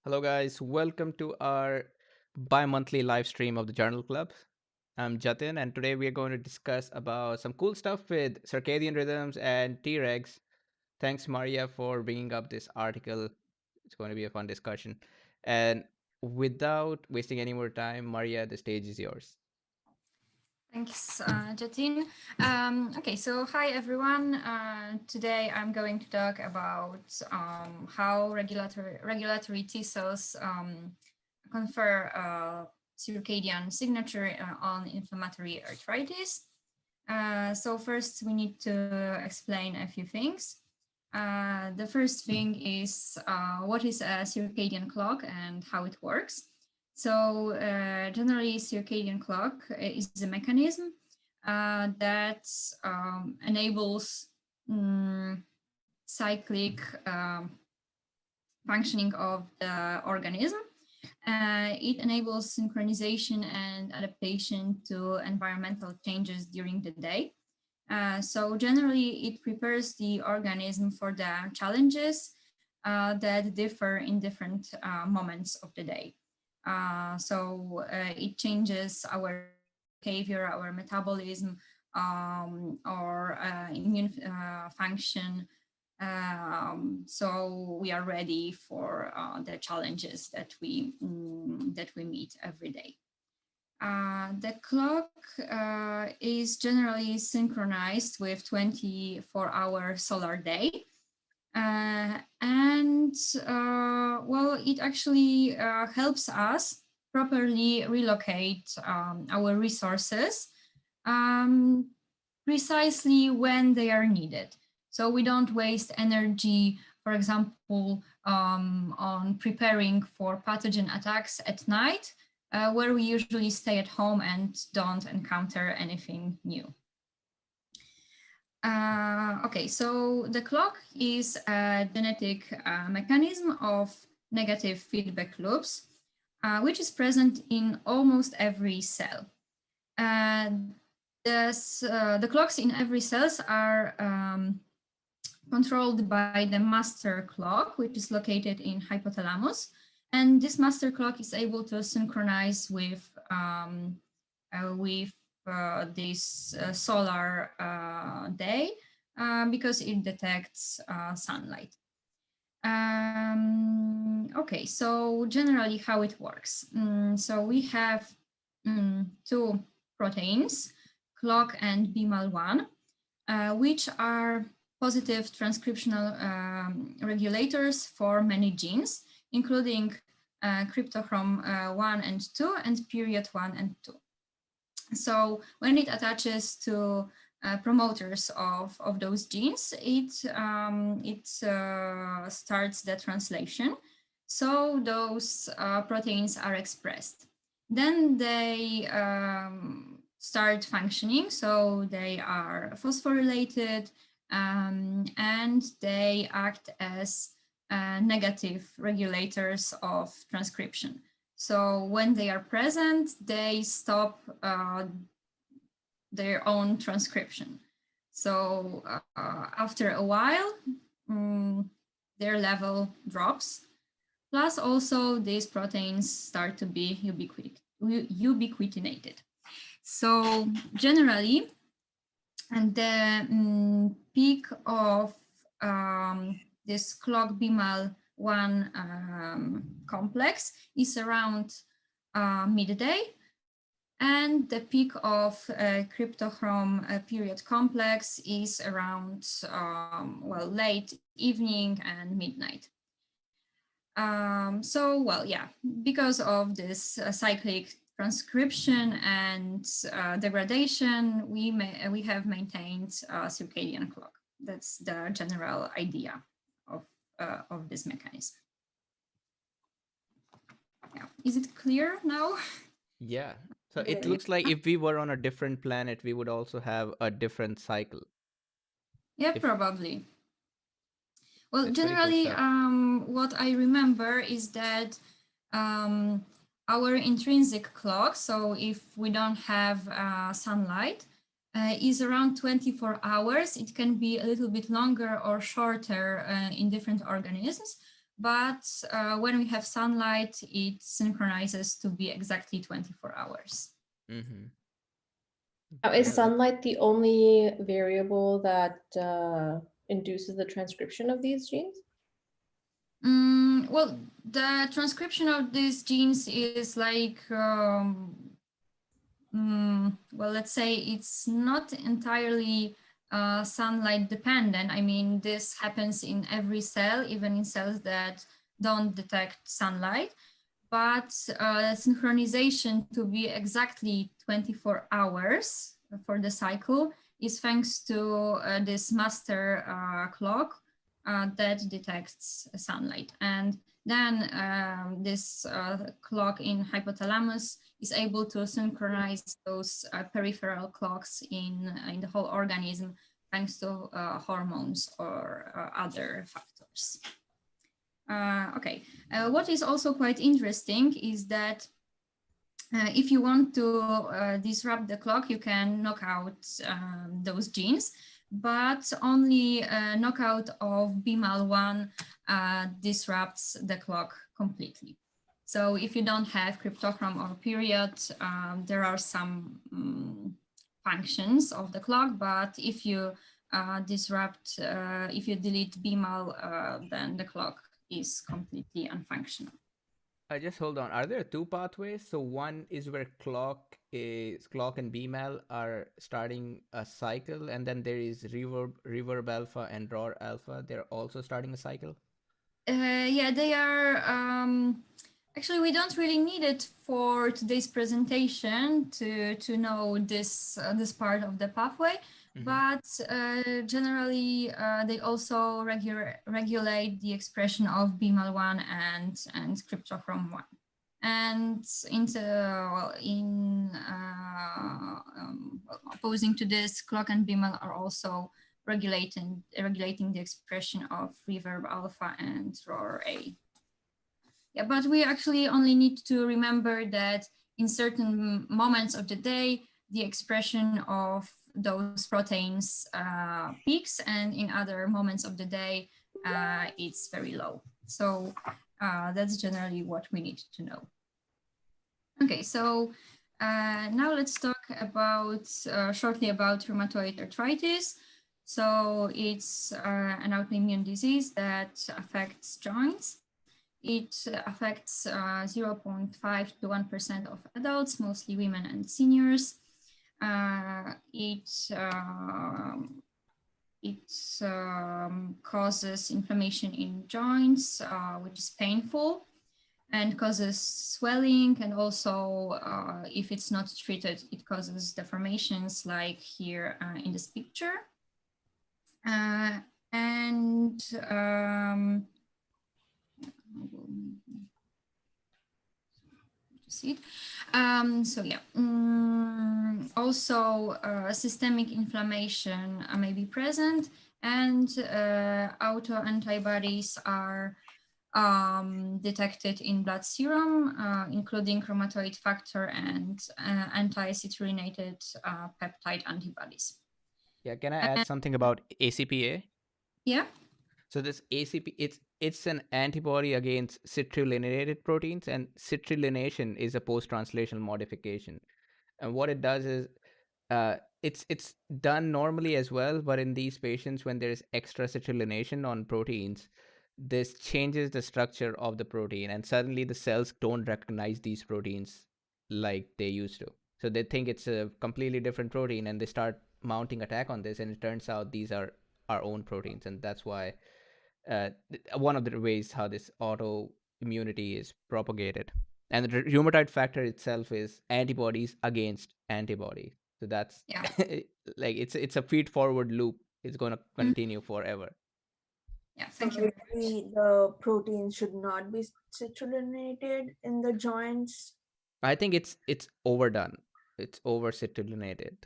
Hello, guys. Welcome to our bi monthly live stream of the Journal Club. I'm Jatin, and today we are going to discuss about some cool stuff with circadian rhythms and Tregs. Thanks, Maria, for bringing up this article. It's going to be a fun discussion. And without wasting any more time, Maria, the stage is yours. Thanks, Jatin. Okay, so hi everyone. Today I'm going to talk about how regulatory T cells confer circadian signature on inflammatory arthritis. So first we need to explain a few things. The first thing is what is a circadian clock and how it works. So generally, circadian clock is a mechanism that enables cyclic functioning of the organism. It enables synchronization and adaptation to environmental changes during the day. So generally, it prepares the organism for the challenges that differ in different moments of the day. So it changes our behavior, our metabolism, or immune function. So we are ready for the challenges that we meet every day. The clock is generally synchronized with 24-hour solar day. Well, it actually helps us properly relocate our resources precisely when they are needed. So we don't waste energy, for example, on preparing for pathogen attacks at night, where we usually stay at home and don't encounter anything new. Okay, so the clock is a genetic mechanism of negative feedback loops, which is present in almost every cell. The clocks in every cells are controlled by the master clock, which is located in hypothalamus. And this master clock is able to synchronize with this solar day because it detects sunlight. Okay, so generally how it works. So we have two proteins, clock and BMAL1, which are positive transcriptional regulators for many genes, including cryptochrome 1 and 2 and period 1 and 2. So when it attaches to promoters of those genes, it starts the translation. So those proteins are expressed. Then they start functioning. So they are phosphorylated and they act as negative regulators of transcription. So when they are present, they stop their own transcription. So after a while, their level drops. Plus also these proteins start to be ubiquitinated. So generally, and the peak of this clock BMAL1 complex is around midday, and the peak of cryptochrome period complex is around well, late evening and midnight. So, well, yeah, because of this cyclic transcription and degradation, we have maintained circadian clock. That's the general idea of this mechanism. Yeah, is it clear now? Yeah. So it looks like if we were on a different planet, we would also have a different cycle. Yeah, probably. Well, That's generally, cool what I remember is that our intrinsic clock, so if we don't have sunlight, is around 24 hours. It can be a little bit longer or shorter in different organisms. but when we have sunlight, it synchronizes to be exactly 24 hours. Mm-hmm. Now, Yeah, is sunlight the only variable that induces the transcription of these genes? Well, the transcription of these genes is like, well, let's say it's not entirely sunlight dependent. I mean, this happens in every cell, even in cells that don't detect sunlight. But synchronization to be exactly 24 hours for the cycle is thanks to this master clock that detects sunlight. And then this clock in hypothalamus is able to synchronize those peripheral clocks in the whole organism thanks to hormones or other factors. Okay, what is also quite interesting is that if you want to disrupt the clock, you can knock out those genes, but only knockout of BMAL1 disrupts the clock completely. So if you don't have cryptochrome or period, there are some functions of the clock, but if you disrupt, if you delete BMAL, then the clock is completely unfunctional. I just hold on. Are there two pathways? So one is where clock and BMAL are starting a cycle, and then there is reverb alpha and ROR alpha. They're also starting a cycle. Yeah, they are. Actually, we don't really need it for today's presentation to know this part of the pathway. But generally, they also regulate the expression of BMAL1 and cryptochrome 1. And opposing to this, clock and BMAL are also regulating the expression of reverb alpha and ROR A. Yeah, but we actually only need to remember that in certain moments of the day, the expression of those proteins peaks, and in other moments of the day, it's very low. So that's generally what we need to know. Okay, so now let's talk about shortly about rheumatoid arthritis. So it's an autoimmune disease that affects joints. It affects 0.5 to 1% of adults, mostly women and seniors. It causes inflammation in joints, which is painful and causes swelling. And also, if it's not treated, it causes deformations like here in this picture. See it. So yeah, also systemic inflammation may be present, and autoantibodies are detected in blood serum, including rheumatoid factor and anti-citrullinated peptide antibodies. Yeah, can I add something about ACPA? Yeah. So this ACP, it's an antibody against citrullinated proteins, and citrullination is a post-translational modification. And what it does is, it's done normally as well, but in these patients, when there is extra citrulination on proteins, this changes the structure of the protein, and suddenly the cells don't recognize these proteins like they used to. So they think it's a completely different protein, and they start mounting attack on this, and it turns out these are our own proteins, and that's why one of the ways how this autoimmunity is propagated. And the rheumatoid factor itself is antibodies against antibodies. So that's Yeah. like it's a feed forward loop. It's going to continue forever. Yeah, thank So you. basically, the protein should not be citrullinated in the joints. I think it's overdone. It's over citrullinated,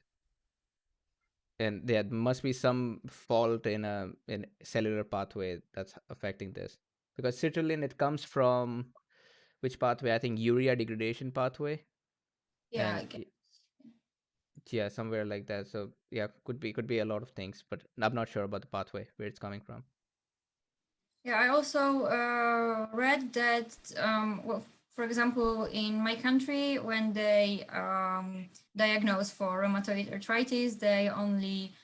and there must be some fault in cellular pathway that's affecting this, because citrulline, it comes from which pathway? I think urea degradation pathway. Yeah, And yeah, somewhere like that. So yeah, could be a lot of things, but I'm not sure about the pathway where it's coming from. Yeah, I also read that, well, for example, in my country, when they diagnose for rheumatoid arthritis, they only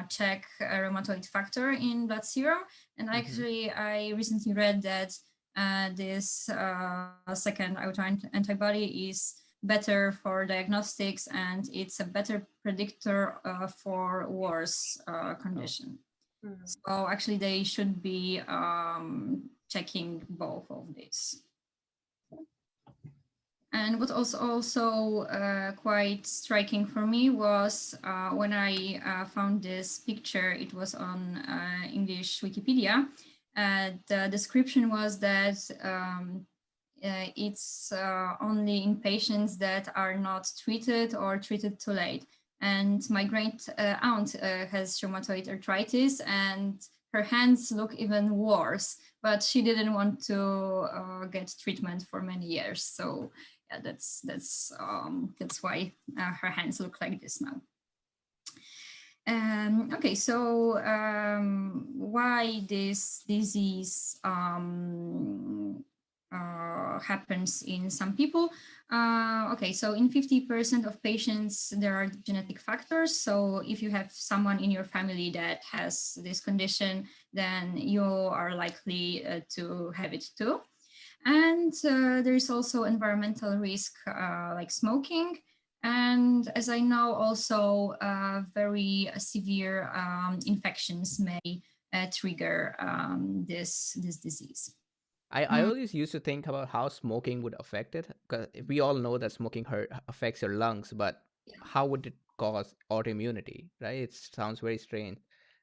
check a rheumatoid factor in blood serum. And actually, I recently read that this second autoantibody is better for diagnostics, and it's a better predictor for worse condition. So actually, they should be checking both of these. And what also quite striking for me was when I found this picture. It was on English Wikipedia. The description was that it's only in patients that are not treated or treated too late. And my great aunt has rheumatoid arthritis, and her hands look even worse, but she didn't want to get treatment for many years. So yeah, that's why her hands look like this now. Okay, so why this disease happens in some people? Okay, so in 50% of patients, there are genetic factors. So if you have someone in your family that has this condition, then you are likely to have it too. And there is also environmental risk like smoking. And as I know, also very severe infections may trigger this disease. I always used to think about how smoking would affect it, because we all know that smoking affects your lungs, but how would it cause autoimmunity, right? It sounds very strange.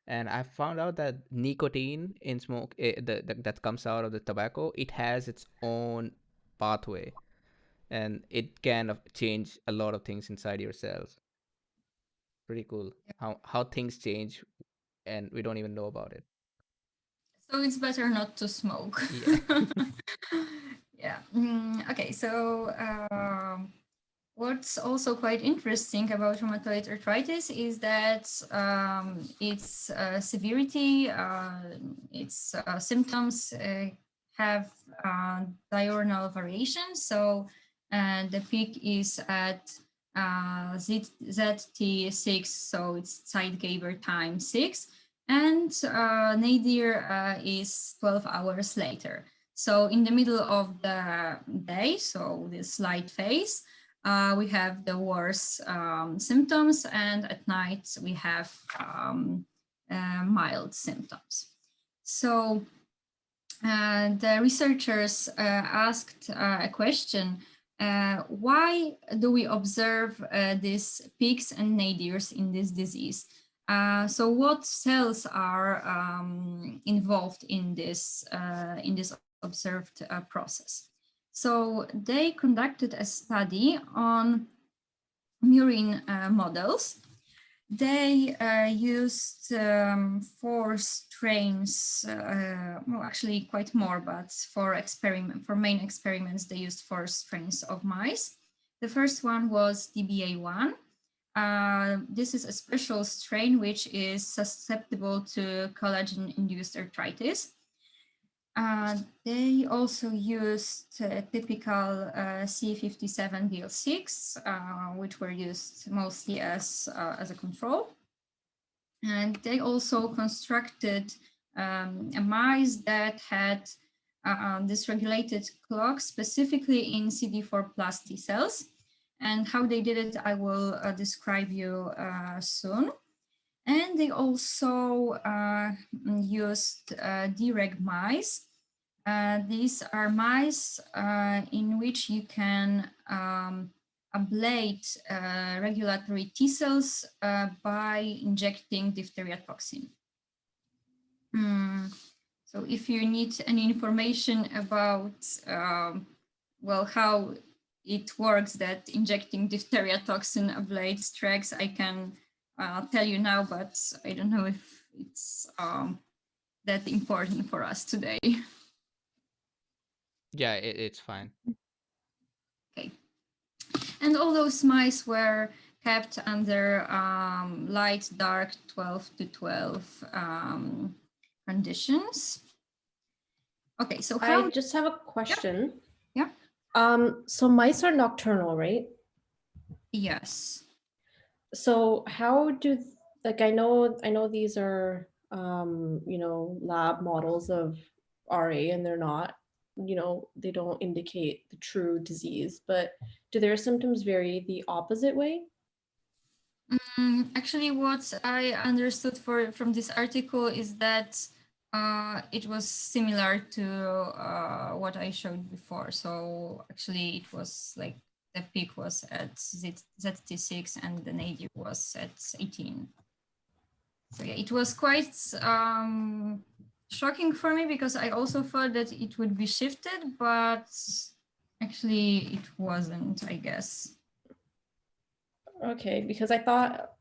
And I found out that nicotine in smoke, that comes out of the tobacco, it has its own pathway, and it can change a lot of things inside your cells. Pretty cool how things change, and we don't even know about it. So it's better not to smoke. Yeah. Yeah. Okay. So what's also quite interesting about rheumatoid arthritis is that its severity, its symptoms have diurnal variation. So the peak is at ZT6, so it's Zeitgeber time 6, and nadir is 12 hours later. So in the middle of the day, so this light phase, we have the worst symptoms, and at night we have mild symptoms. So the researchers asked a question: why do we observe these peaks and nadirs in this disease? So what cells are involved in this observed process? So they conducted a study on murine models. They used 4 strains, well, actually quite more, but for main experiments, they used 4 strains of mice. The first one was DBA1. This is a special strain which is susceptible to collagen-induced arthritis. They also used typical C57BL6, which were used mostly as a control. And they also constructed a mice that had dysregulated clock, specifically in CD4 plus T cells. And how they did it, I will describe you soon. And they also used Treg mice. These are mice in which you can ablate regulatory T cells by injecting diphtheria toxin. So if you need any information about, well, how it works that injecting diphtheria toxin ablates Tregs, I can tell you now, but I don't know if it's that important for us today. Yeah, it's fine. Okay. And all those mice were kept under light, dark, 12 to 12 conditions. Okay, so I just have a question. Yeah. So mice are nocturnal, right? Yes. So how do, like, I know these are lab models of RA, and they're not, they don't indicate the true disease, but do their symptoms vary the opposite way? Actually, what I understood from this article is that it was similar to what I showed before. So actually, it was like the peak was at ZT6 and the nadir was at 18. So yeah, it was quite shocking for me because I also thought that it would be shifted, but actually it wasn't, I guess. Okay, because I thought,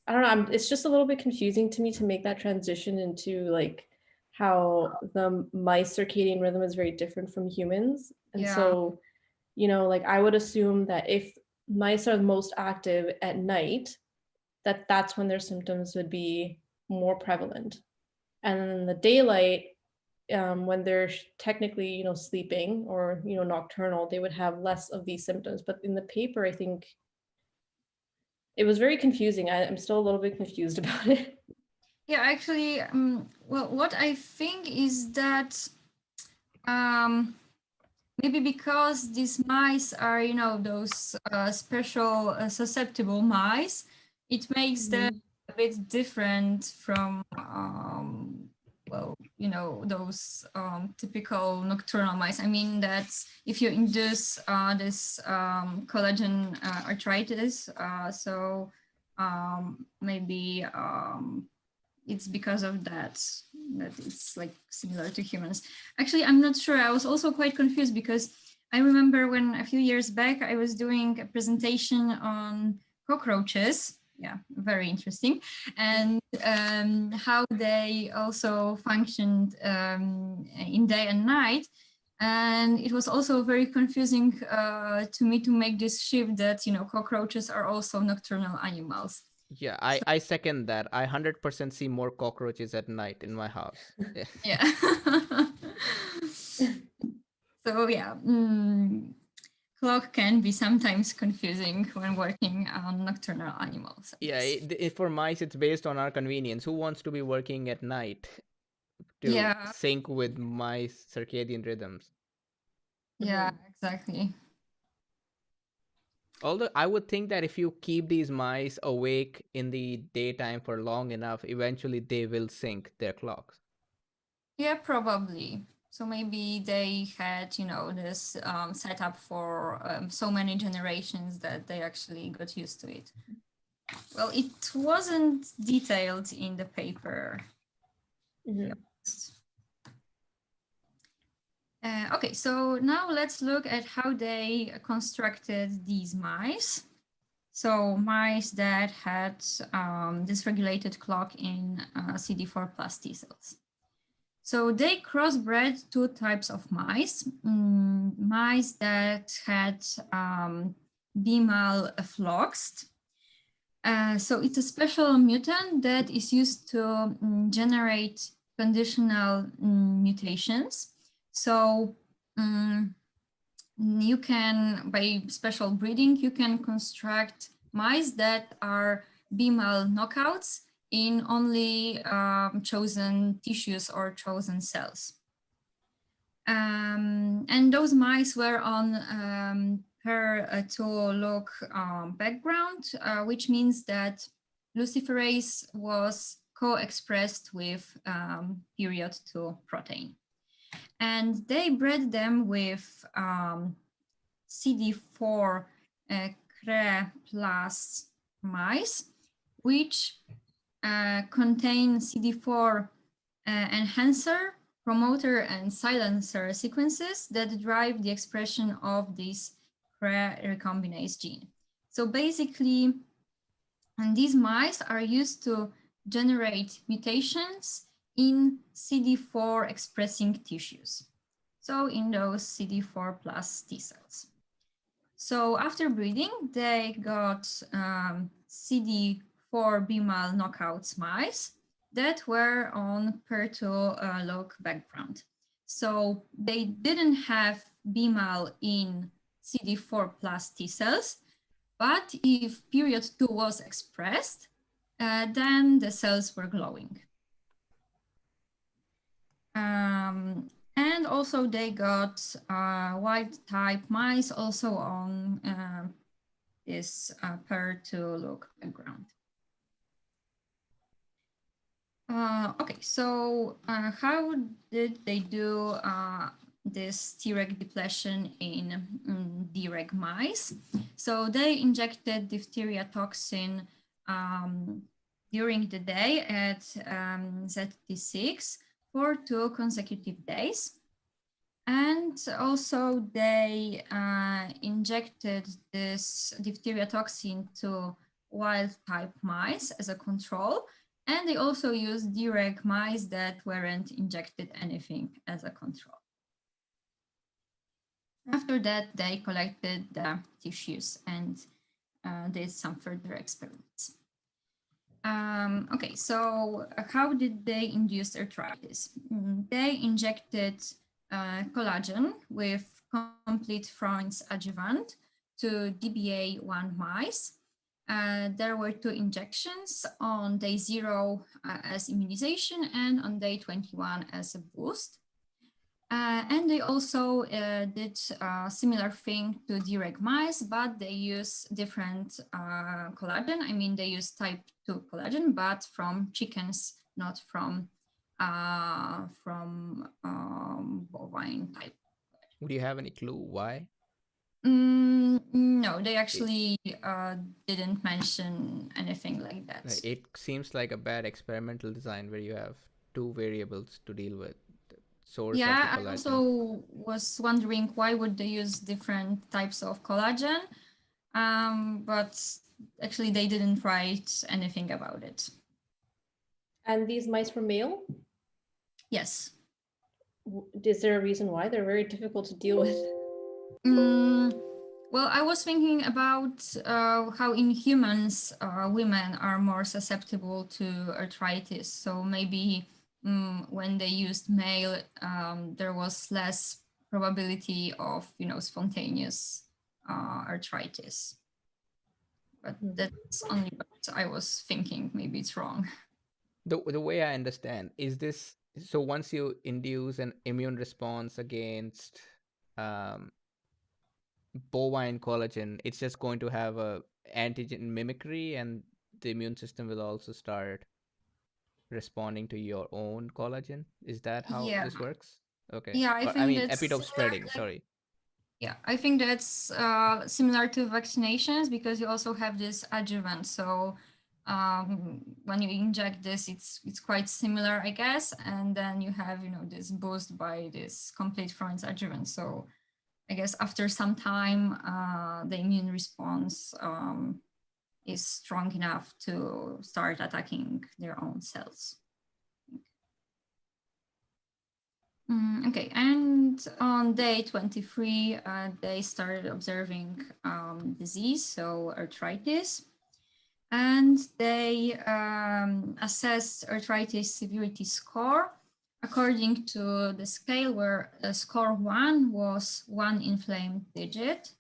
I don't know, it's just a little bit confusing to me to make that transition into like how the mice circadian rhythm is very different from humans. And Yeah. so, like I would assume that if mice are most active at night, that's when their symptoms would be more prevalent. And then in the daylight, when they're technically, sleeping or, nocturnal, they would have less of these symptoms. But in the paper, I think it was very confusing. I'm still a little bit confused about it. Yeah, actually, well, what I think is that maybe because these mice are, those special susceptible mice, it makes them a bit different from, well, those typical nocturnal mice. I mean that if you induce this collagen arthritis, so maybe it's because of that it's like similar to humans. Actually, I'm not sure. I was also quite confused because I remember when a few years back I was doing a presentation on cockroaches. Yeah, very interesting. And how they also functioned in day and night. And it was also very confusing to me to make this shift that, cockroaches are also nocturnal animals. Yeah, I second that. I 100% see more cockroaches at night in my house. Yeah. Yeah. So yeah, clock can be sometimes confusing when working on nocturnal animals. Yeah, for mice, it's based on our convenience. Who wants to be working at night to Yeah. sync with mice circadian rhythms? Yeah, exactly. Although I would think that if you keep these mice awake in the daytime for long enough, eventually they will sync their clocks. Yeah, probably. So maybe they had, this setup for so many generations that they actually got used to it. Well, it wasn't detailed in the paper. Okay, so now let's look at how they constructed these mice. So mice that had dysregulated clock in CD4 plus T cells. So they crossbred two types of mice. Mice that had BMAL floxed. So it's a special mutant that is used to generate conditional mutations. So you can, by special breeding, you can construct mice that are BMAL knockouts in only chosen tissues or chosen cells. And those mice were on HER2-loc background, which means that luciferase was co-expressed with period 2 protein. And they bred them with CD4 CRE plus mice, which contain CD4 enhancer, promoter, and silencer sequences that drive the expression of this CRE recombinase gene. So basically, and these mice are used to generate mutations in CD4 expressing tissues. So in those CD4 plus T cells. So after breeding, they got CD4 BMAL knockouts mice that were on HER2-loc background. So they didn't have BMAL in CD4 plus T cells, but if period 2 was expressed, then the cells were glowing. And also they got wild type mice also on this per to look background. Okay, so how did they do this Treg depletion in Treg mice? So they injected diphtheria toxin during the day at ZT6 for 2 consecutive days. And also they injected this diphtheria toxin to wild type mice as a control. And they also used Treg mice that weren't injected anything as a control. After that, they collected the tissues and did some further experiments. Okay, so how did they induce arthritis? They injected collagen with complete Freund's adjuvant to DBA1 mice. There were 2 injections on day 0 as immunization and on day 21 as a boost. And they also did a similar thing to Treg mice, but they use different collagen. I mean, they use type 2 collagen, but from chickens, not from bovine type. Would you have any clue why? No, they actually didn't mention anything like that. It seems like a bad experimental design where you have 2 variables to deal with. Source of the I collagen. also was wondering why would they use different types of collagen, but actually they didn't write anything about it. And these mice were male? Yes. Is there a reason why? They're very difficult to deal with. Well, I was thinking about how in humans, women are more susceptible to arthritis. So maybe when they used male, there was less probability of, spontaneous arthritis. But that's only what I was thinking. Maybe it's wrong. The way I understand is this, so once you induce an immune response against bovine collagen, it's just going to have a antigen mimicry, and the immune system will also start responding to your own collagen. Is that how this works? Okay. Yeah, I mean that's epitope spreading. Sorry. Yeah, I think that's similar to vaccinations because you also have this adjuvant. So when you inject this, it's quite similar, I guess. And then you have, this boost by this complete Freund's adjuvant. So I guess after some time, the immune response is strong enough to start attacking their own cells. Okay, and on day 23, they started observing disease, so arthritis, and they assessed arthritis severity score according to the scale where score 1 was 1 inflamed digit,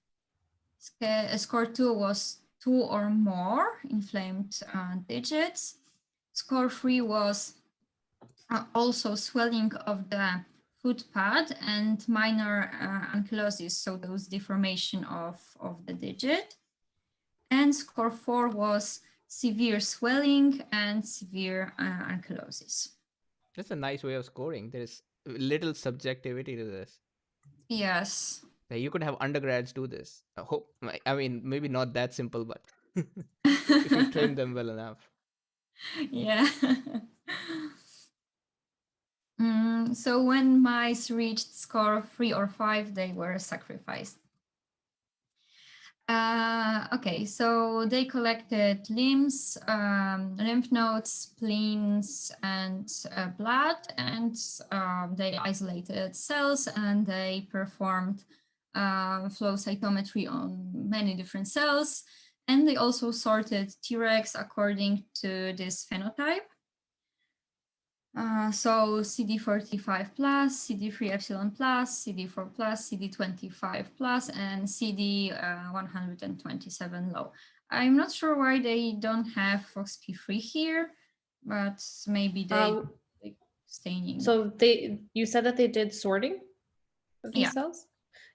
score 2 was 2 or more inflamed digits, score 3 was also swelling of the foot pad and minor ankylosis, so those deformation of the digit. And score 4 was severe swelling and severe ankylosis. That's a nice way of scoring. There's little subjectivity to this. Yes. You could have undergrads do this. I mean, maybe not that simple, but if you train them well enough. Yeah. So when mice reached score 3 or 5, they were sacrificed. Okay, so they collected limbs, lymph nodes, spleens, and blood, and they isolated cells, and they performed flow cytometry on many different cells, and they also sorted Tregs according to this phenotype. So CD45 plus, CD3 epsilon plus, CD4 plus, CD25 plus, and CD127 low. I'm not sure why they don't have FOXP3 here, but maybe they like staining. So you said that they did sorting of these Yeah. cells?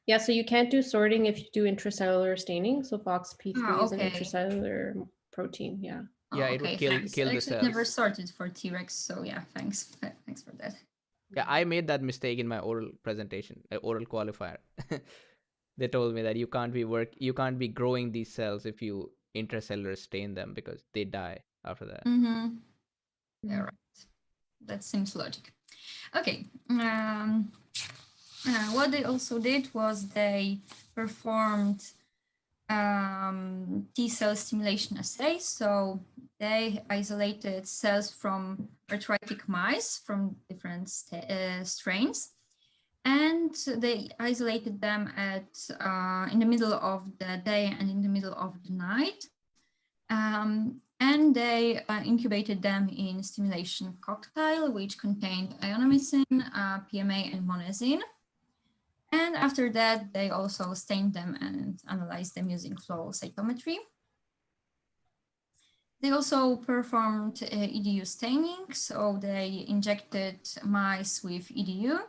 Yeah, so you can't do sorting if you do intracellular staining. So FOXP3 is an okay. intracellular protein, yeah. Yeah, it would kill thanks. the Actually, never cells. sorted for Tregs, so yeah, thanks for that. Yeah, I made that mistake in my oral presentation, oral qualifier. They told me that you can't be growing these cells if you intracellular stain them because they die after that. Yeah, right. That seems logic. Okay. What they also did was they performed T cell stimulation assay. So they isolated cells from arthritic mice from different strains, and they isolated them at in the middle of the day and in the middle of the night. And they incubated them in stimulation cocktail, which contained ionomycin, PMA, and monazine. And after that, they also stained them and analyzed them using flow cytometry. They also performed EDU staining, so they injected mice with EDU.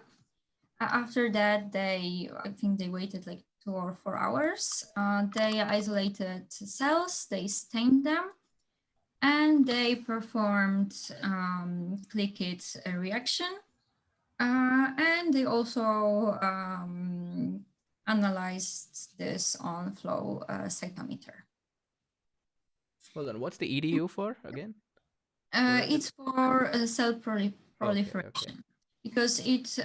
After that, I think they waited like 2 or 4 hours. They isolated cells, they stained them, and they performed click-it reaction. And they also analyzed this on flow cytometer. Hold on, what's the EDU for again? It's for cell proliferation, okay. because it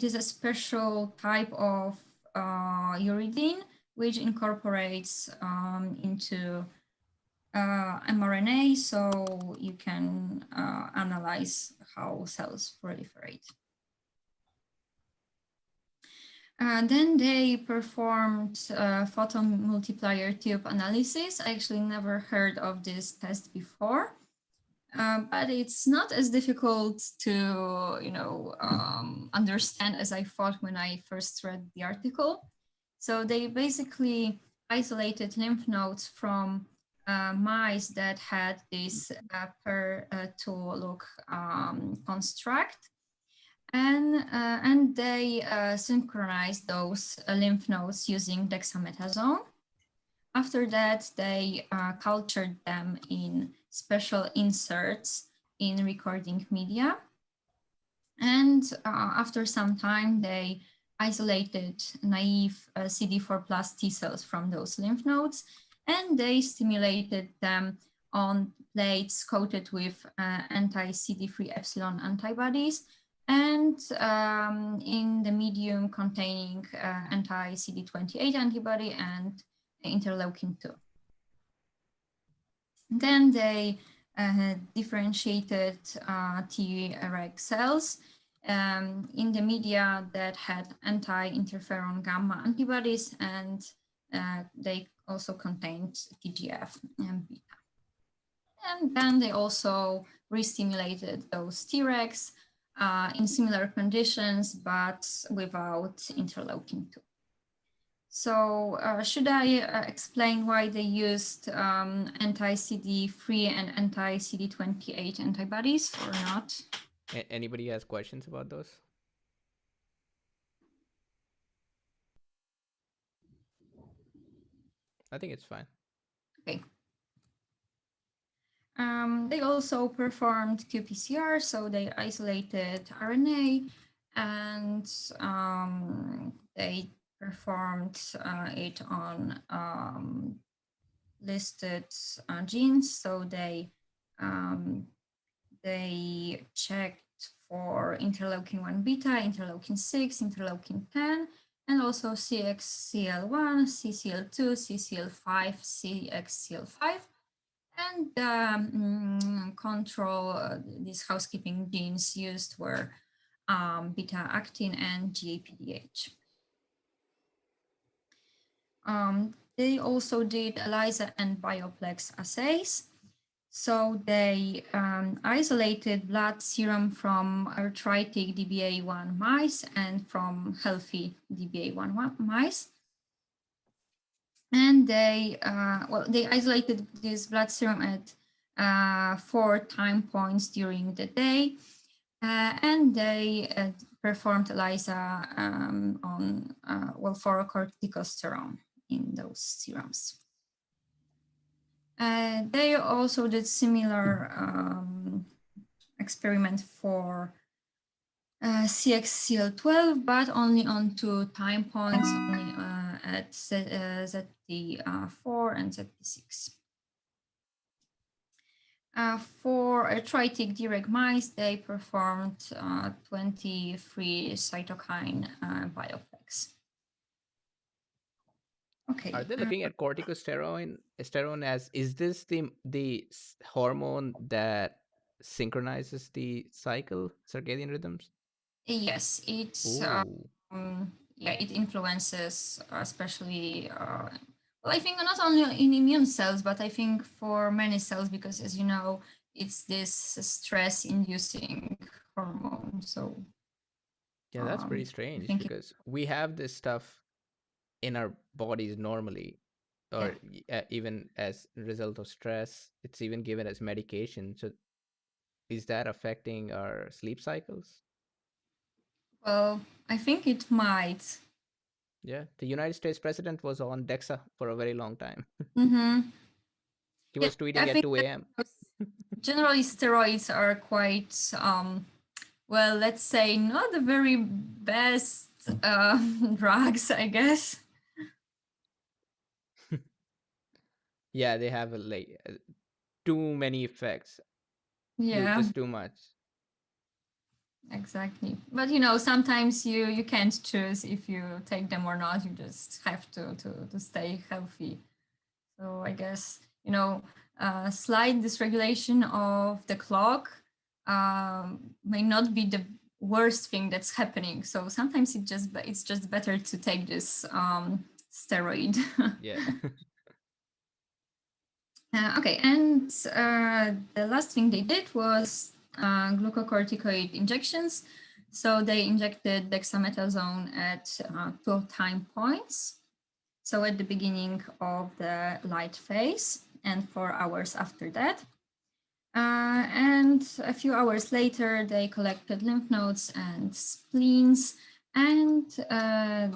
is a special type of uridine which incorporates into mRNA, so you can analyze how cells proliferate. Then they performed photomultiplier tube analysis. I actually never heard of this test before, but it's not as difficult to understand as I thought when I first read the article. So they basically isolated lymph nodes from mice that had this per2 look construct. And they synchronized those lymph nodes using dexamethasone. After that, they cultured them in special inserts in recording media. And after some time, they isolated naive CD4 plus T cells from those lymph nodes, and they stimulated them on plates coated with anti-CD3 epsilon antibodies, and in the medium containing anti-CD28 antibody and interleukin-2. Then they differentiated Treg cells in the media that had anti-interferon gamma antibodies, and they also contained TGF and beta. And then they also re-stimulated those Tregs in similar conditions, but without interleukin-2. So should I explain why they used anti-CD3 and anti-CD28 antibodies or not? Anybody has questions about those? I think it's fine. Okay. They also performed qPCR, so they isolated RNA, and they performed it on listed genes. So they checked for interleukin-1 beta, interleukin-6, interleukin-10, and also CXCL1, CCL2, CCL5, CXCL5. And control, these housekeeping genes used were beta-actin and GAPDH. They also did ELISA and Bioplex assays. So they isolated blood serum from arthritic DBA1 mice and from healthy DBA1 mice. And they isolated this blood serum at 4 time points during the day, and they performed ELISA on for corticosterone in those serums. They also did similar experiment for CXCL12, but only on 2 time points, only at ZT4 and ZT6. For arthritic Treg mice, they performed 23 cytokine bioplex. Okay. Are they looking at corticosterone as, is this the hormone that synchronizes the circadian rhythms? Yes, it's it influences especially well, I think not only in immune cells, but I think for many cells, because as you know, it's this stress inducing hormone. So yeah, that's pretty strange, because we have this stuff in our bodies normally, or even as a result of stress. It's even given as medication. So is that affecting our sleep cycles? Well, I think it might. Yeah, the United States president was on DEXA for a very long time. He was tweeting at 2 a.m. Generally, steroids are quite, well, let's say not the very best drugs, I guess. Yeah, they have too many effects. Yeah, just too much. Exactly. But you know, sometimes you can't choose if you take them or not. You just have to stay healthy. So I guess, you know, slight dysregulation of the clock may not be the worst thing that's happening. So sometimes it's just better to take this steroid. Yeah. Okay, and the last thing they did was glucocorticoid injections. So they injected dexamethasone at 2 time points. So at the beginning of the light phase and 4 hours after that. And a few hours later, they collected lymph nodes and spleens, and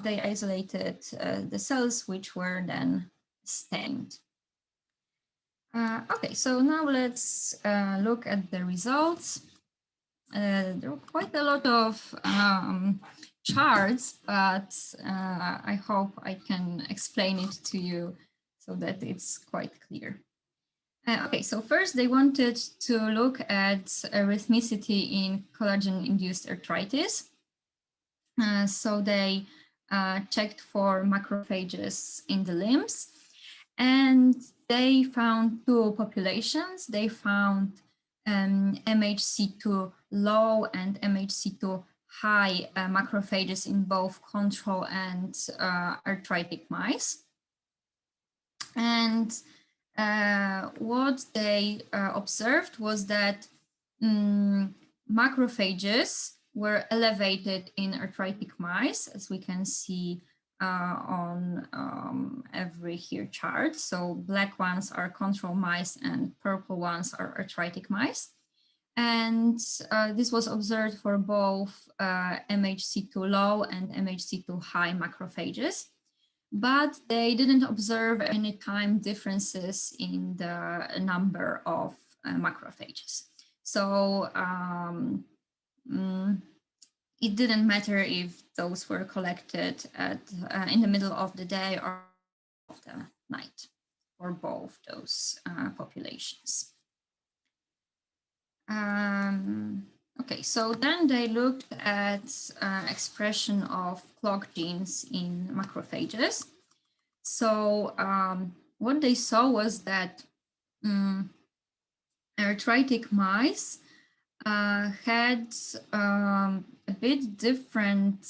they isolated the cells, which were then stained. Okay, so now let's look at the results. There are quite a lot of charts, but I hope I can explain it to you so that it's quite clear. Okay, so first they wanted to look at rhythmicity in collagen-induced arthritis. So they checked for macrophages in the limbs, and they found 2 populations. They found MHC2 low and MHC2 high macrophages in both control and arthritic mice. And what they observed was that macrophages were elevated in arthritic mice, as we can see on every here chart. So black ones are control mice and purple ones are arthritic mice. And this was observed for both MHC2 low and MHC2 high macrophages, but they didn't observe any time differences in the number of macrophages. So it didn't matter if those were collected at in the middle of the day or of the night for both those populations. Okay, so then they looked at expression of clock genes in macrophages. So what they saw was that arthritic mice had a bit different,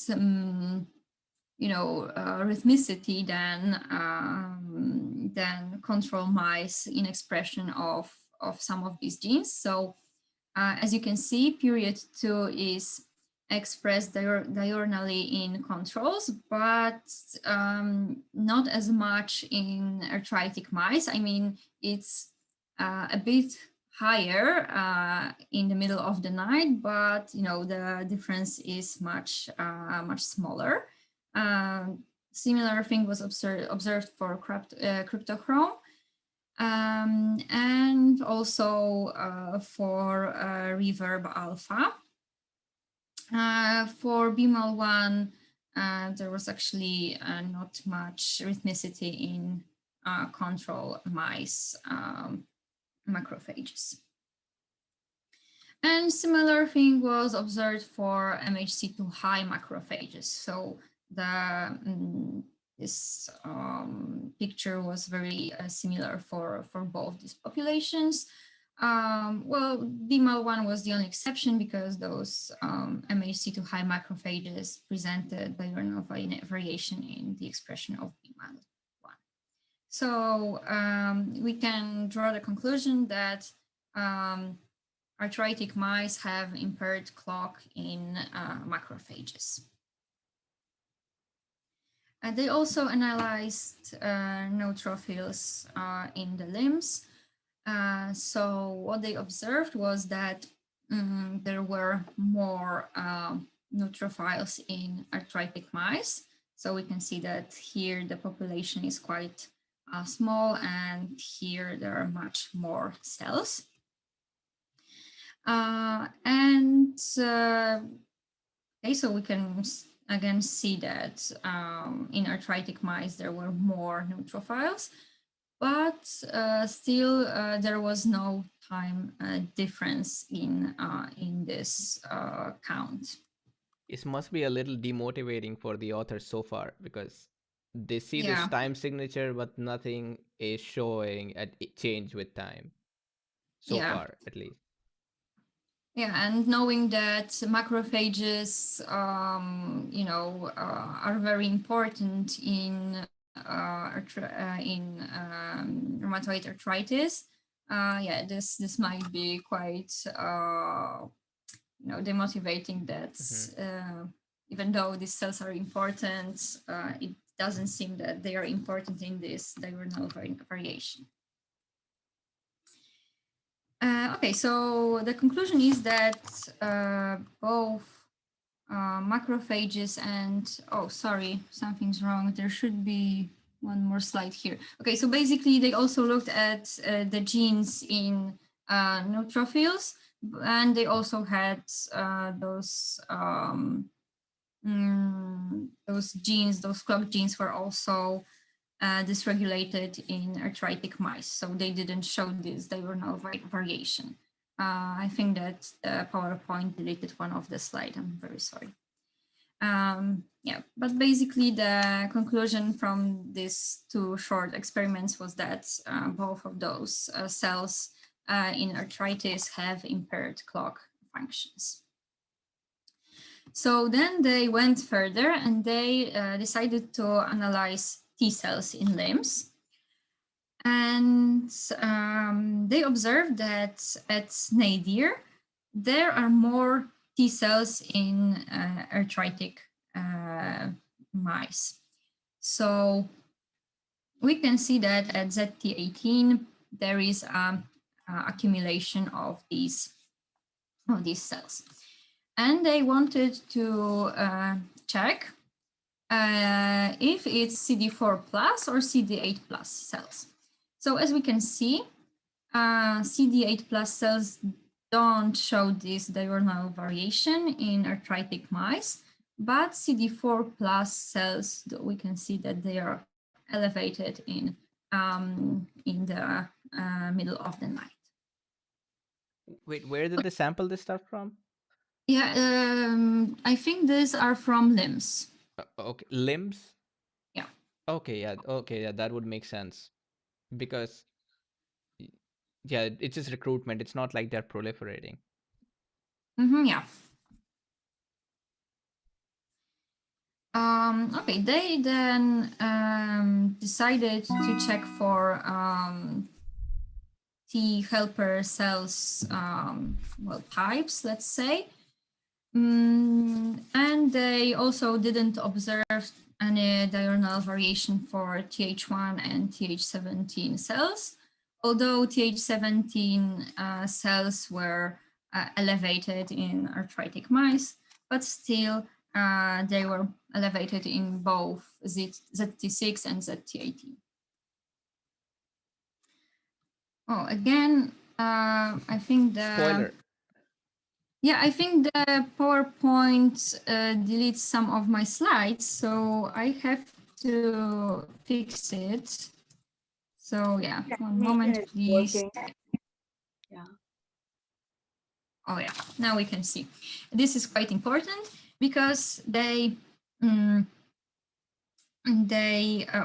rhythmicity than control mice in expression of some of these genes. So as you can see, period 2 is expressed diurnally in controls, but not as much in arthritic mice. I mean, it's a bit higher in the middle of the night, but the difference is much smaller. Similar thing was observed for cryptochrome. And also for reverb alpha. For BMAL1, there was actually not much rhythmicity in control mice macrophages. And similar thing was observed for MHC2 high macrophages. So this picture was very similar for both these populations. Well, BMAL1 was the only exception because those MHC2 high macrophages presented diurnal variation in the expression of BMAL1. So we can draw the conclusion that arthritic mice have impaired clock in macrophages. They also analyzed neutrophils in the limbs. So what they observed was that there were more neutrophils in arthritic mice. So we can see that here the population is quite small, and here there are much more cells. Okay, so we can again see that in arthritic mice there were more neutrophils, but still there was no time difference in this count. It must be a little demotivating for the authors so far, because they see this time signature, but nothing is showing a change with time. So far, at least. Yeah, and knowing that macrophages, are very important in rheumatoid arthritis. Yeah, this might be quite demotivating. That even though these cells are important, it doesn't seem that they are important in this diurnal variation. Okay, so the conclusion is that both macrophages and, oh, sorry, something's wrong. There should be one more slide here. Okay, so basically they also looked at the genes in neutrophils, and they also had those genes, those clock genes were also dysregulated in arthritic mice, so they didn't show this diurnal variation. I think that the PowerPoint deleted one of the slides. I'm very sorry. Yeah, but basically the conclusion from these two short experiments was that both of those cells in arthritis have impaired clock functions. So then they went further and they decided to analyze T cells in limbs. And they observed that at nadir, there are more T cells in arthritic mice. So we can see that at ZT18, there is accumulation of these cells. And they wanted to check if it's CD4 plus or CD8 plus cells. So as we can see, CD8 plus cells don't show this diurnal variation in arthritic mice, but CD4 plus cells, we can see that they are elevated in the middle of the night. Wait, where did they sample this stuff from? Yeah, I think these are from limbs. Okay, limbs? Yeah. Okay, yeah, that would make sense. Because, yeah, it's just recruitment. It's not like they're proliferating. Yeah. Okay, they then decided to check for T helper cells, types, let's say. And they also didn't observe any diurnal variation for Th1 and Th17 cells, although Th17 cells were elevated in arthritic mice, but still they were elevated in both ZT6 and ZT18. Oh, again, I think the... Spoiler. Yeah, I think the PowerPoint deletes some of my slides, so I have to fix it. So yeah, one moment, please. Working. Yeah. Oh yeah, now we can see. This is quite important because they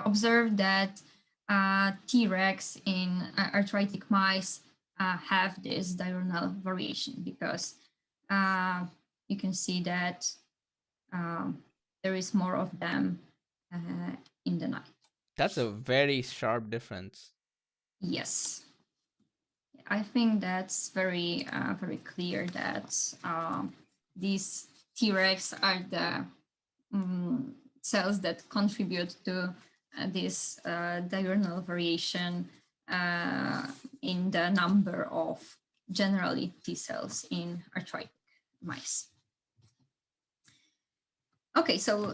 observed that Tregs in arthritic mice have this diurnal variation because you can see that there is more of them in the night. That's a very sharp difference. Yes, I think that's very clear that these Tregs are the cells that contribute to this diurnal variation in the number of generally T cells in arthritic mice. Okay, so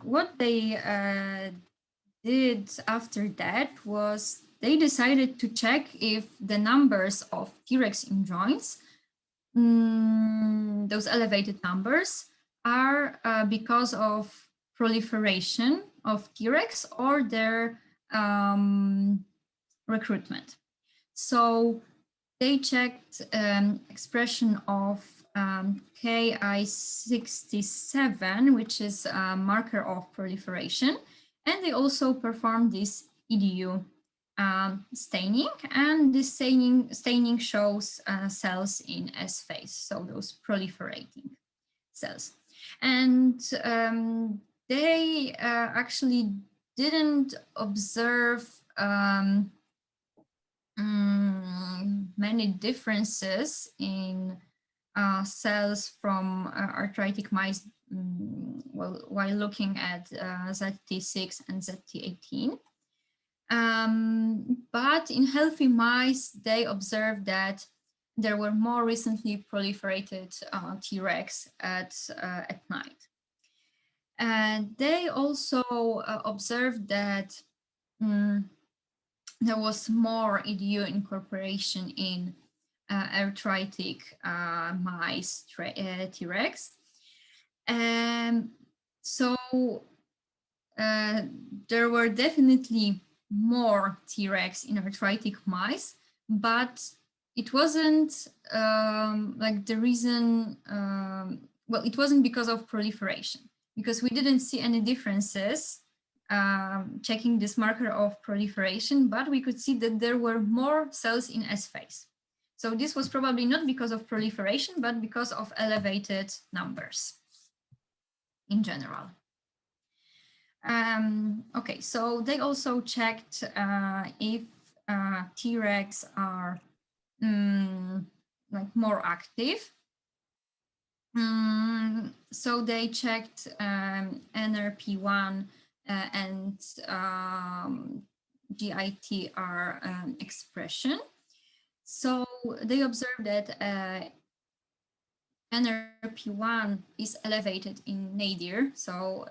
what they did after that was they decided to check if the numbers of Tregs in joints, those elevated numbers, are because of proliferation of Tregs or their recruitment. So they checked expression of Ki67, which is a marker of proliferation, and they also performed this EDU staining, and this staining shows cells in S phase, so those proliferating cells. And they actually didn't observe many differences in cells from arthritic mice while looking at ZT6 and ZT18. But in healthy mice, they observed that there were more recently proliferated Tregs at night. And they also observed that there was more EDU incorporation in arthritic mice Tregs. So there were definitely more Tregs in arthritic mice, but it wasn't like the reason, well, it wasn't because of proliferation, because we didn't see any differences checking this marker of proliferation, but we could see that there were more cells in S phase. So this was probably not because of proliferation, but because of elevated numbers in general. Okay, so they also checked if Tregs are like more active. So they checked NRP1 and GITR expression. So they observed that NRP1 is elevated in nadir, so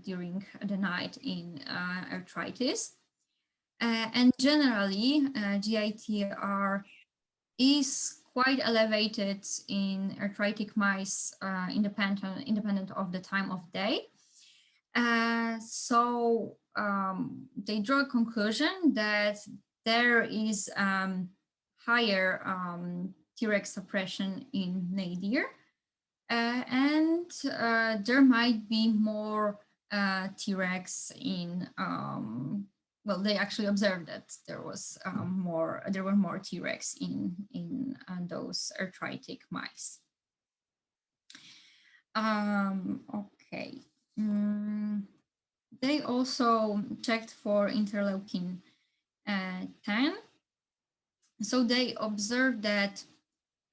during the night in arthritis. And generally, GITR is quite elevated in arthritic mice independent of the time of day. So they draw a conclusion that there is higher Treg suppression in nadir, and there might be more Tregs in. Well, they actually observed that there was there were more Tregs in those arthritic mice. Okay. They also checked for interleukin 10. So they observed that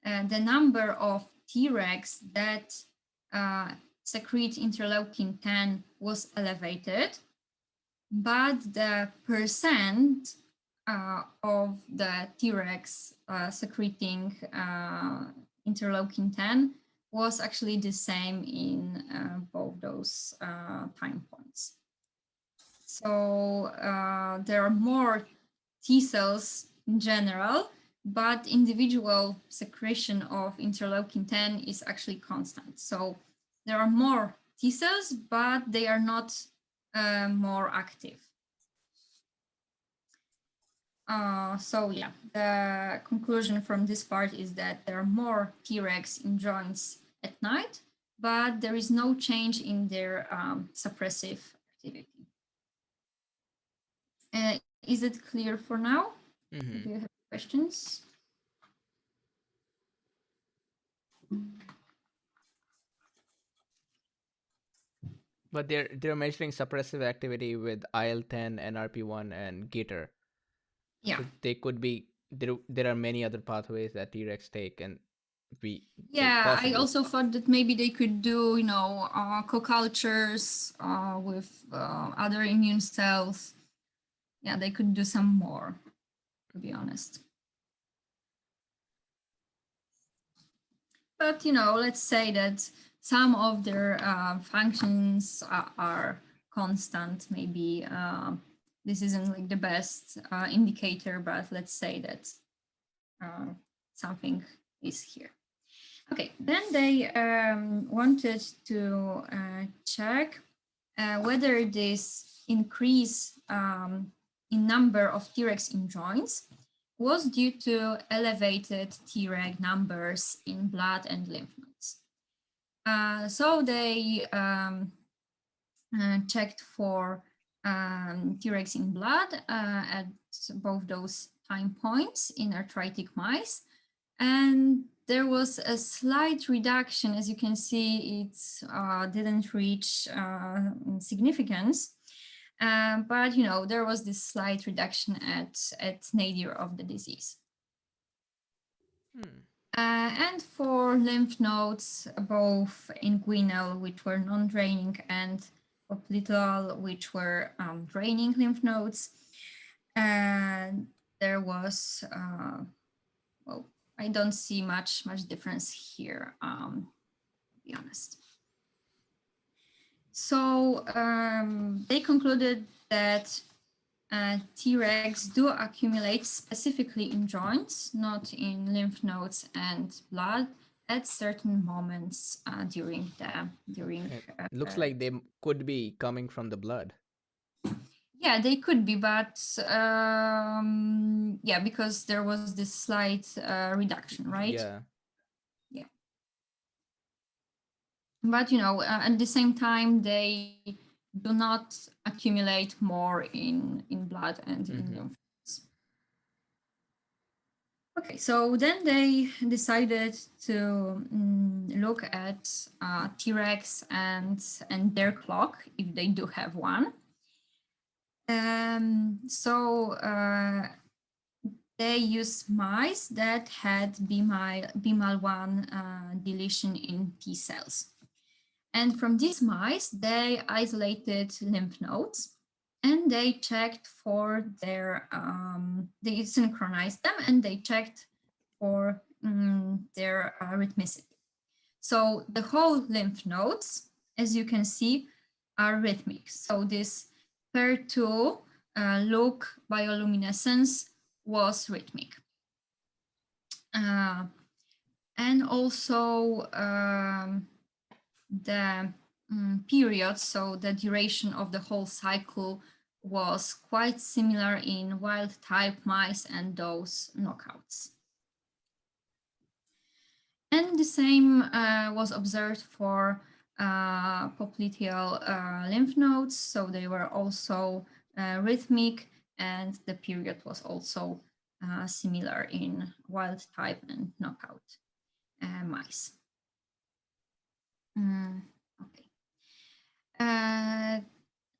the number of Tregs that secrete interleukin-10 was elevated, but the percent of the Tregs secreting interleukin-10 was actually the same in both those time points. So there are more T cells in general, but individual secretion of interleukin-10 is actually constant. So there are more T cells, but they are not more active. So yeah, the conclusion from this part is that there are more Tregs in joints at night, but there is no change in their suppressive activity. Is it clear for now? Mm-hmm. Do you have questions? But they're measuring suppressive activity with IL-10, NRP1, and GITR. Yeah. So they could be there are many other pathways that Tregs take, and Yeah, I also thought that maybe they could do, you know, co-cultures with other immune cells. Yeah, they could do some more, to be honest. But, you know, let's say that some of their functions are constant. Maybe this isn't like the best indicator, but let's say that something is here. Okay, then they wanted to check whether this increase in number of Tregs in joints was due to elevated Treg numbers in blood and lymph nodes. So they checked for Tregs in blood at both those time points in arthritic mice. And there was a slight reduction. As you can see, it didn't reach significance. But, you know, there was this slight reduction at nadir of the disease. And for lymph nodes, both inguinal, which were non-draining, and popliteal, which were draining lymph nodes, there was, well, I don't see much difference here, to be honest. So they concluded that Tregs do accumulate specifically in joints, not in lymph nodes and blood, at certain moments during looks like they could be coming from the blood. Yeah, they could be, but yeah, because there was this slight reduction, right? Yeah. Yeah. But, you know, at the same time, they do not accumulate more in blood and in lymph nodes. Okay, so then they decided to look at Tregs and their clock, if they do have one. So they used mice that had BMAL1 deletion in T cells. And from these mice, they isolated lymph nodes and they checked for their, they synchronized them and they checked for their rhythmicity. So the whole lymph nodes, as you can see, are rhythmic. So this pair2 look bioluminescence was rhythmic. And also the period, so the duration of the whole cycle was quite similar in wild type mice and those knockouts. And the same was observed for popliteal lymph nodes, so they were also rhythmic, and the period was also similar in wild type and knockout mice. Okay.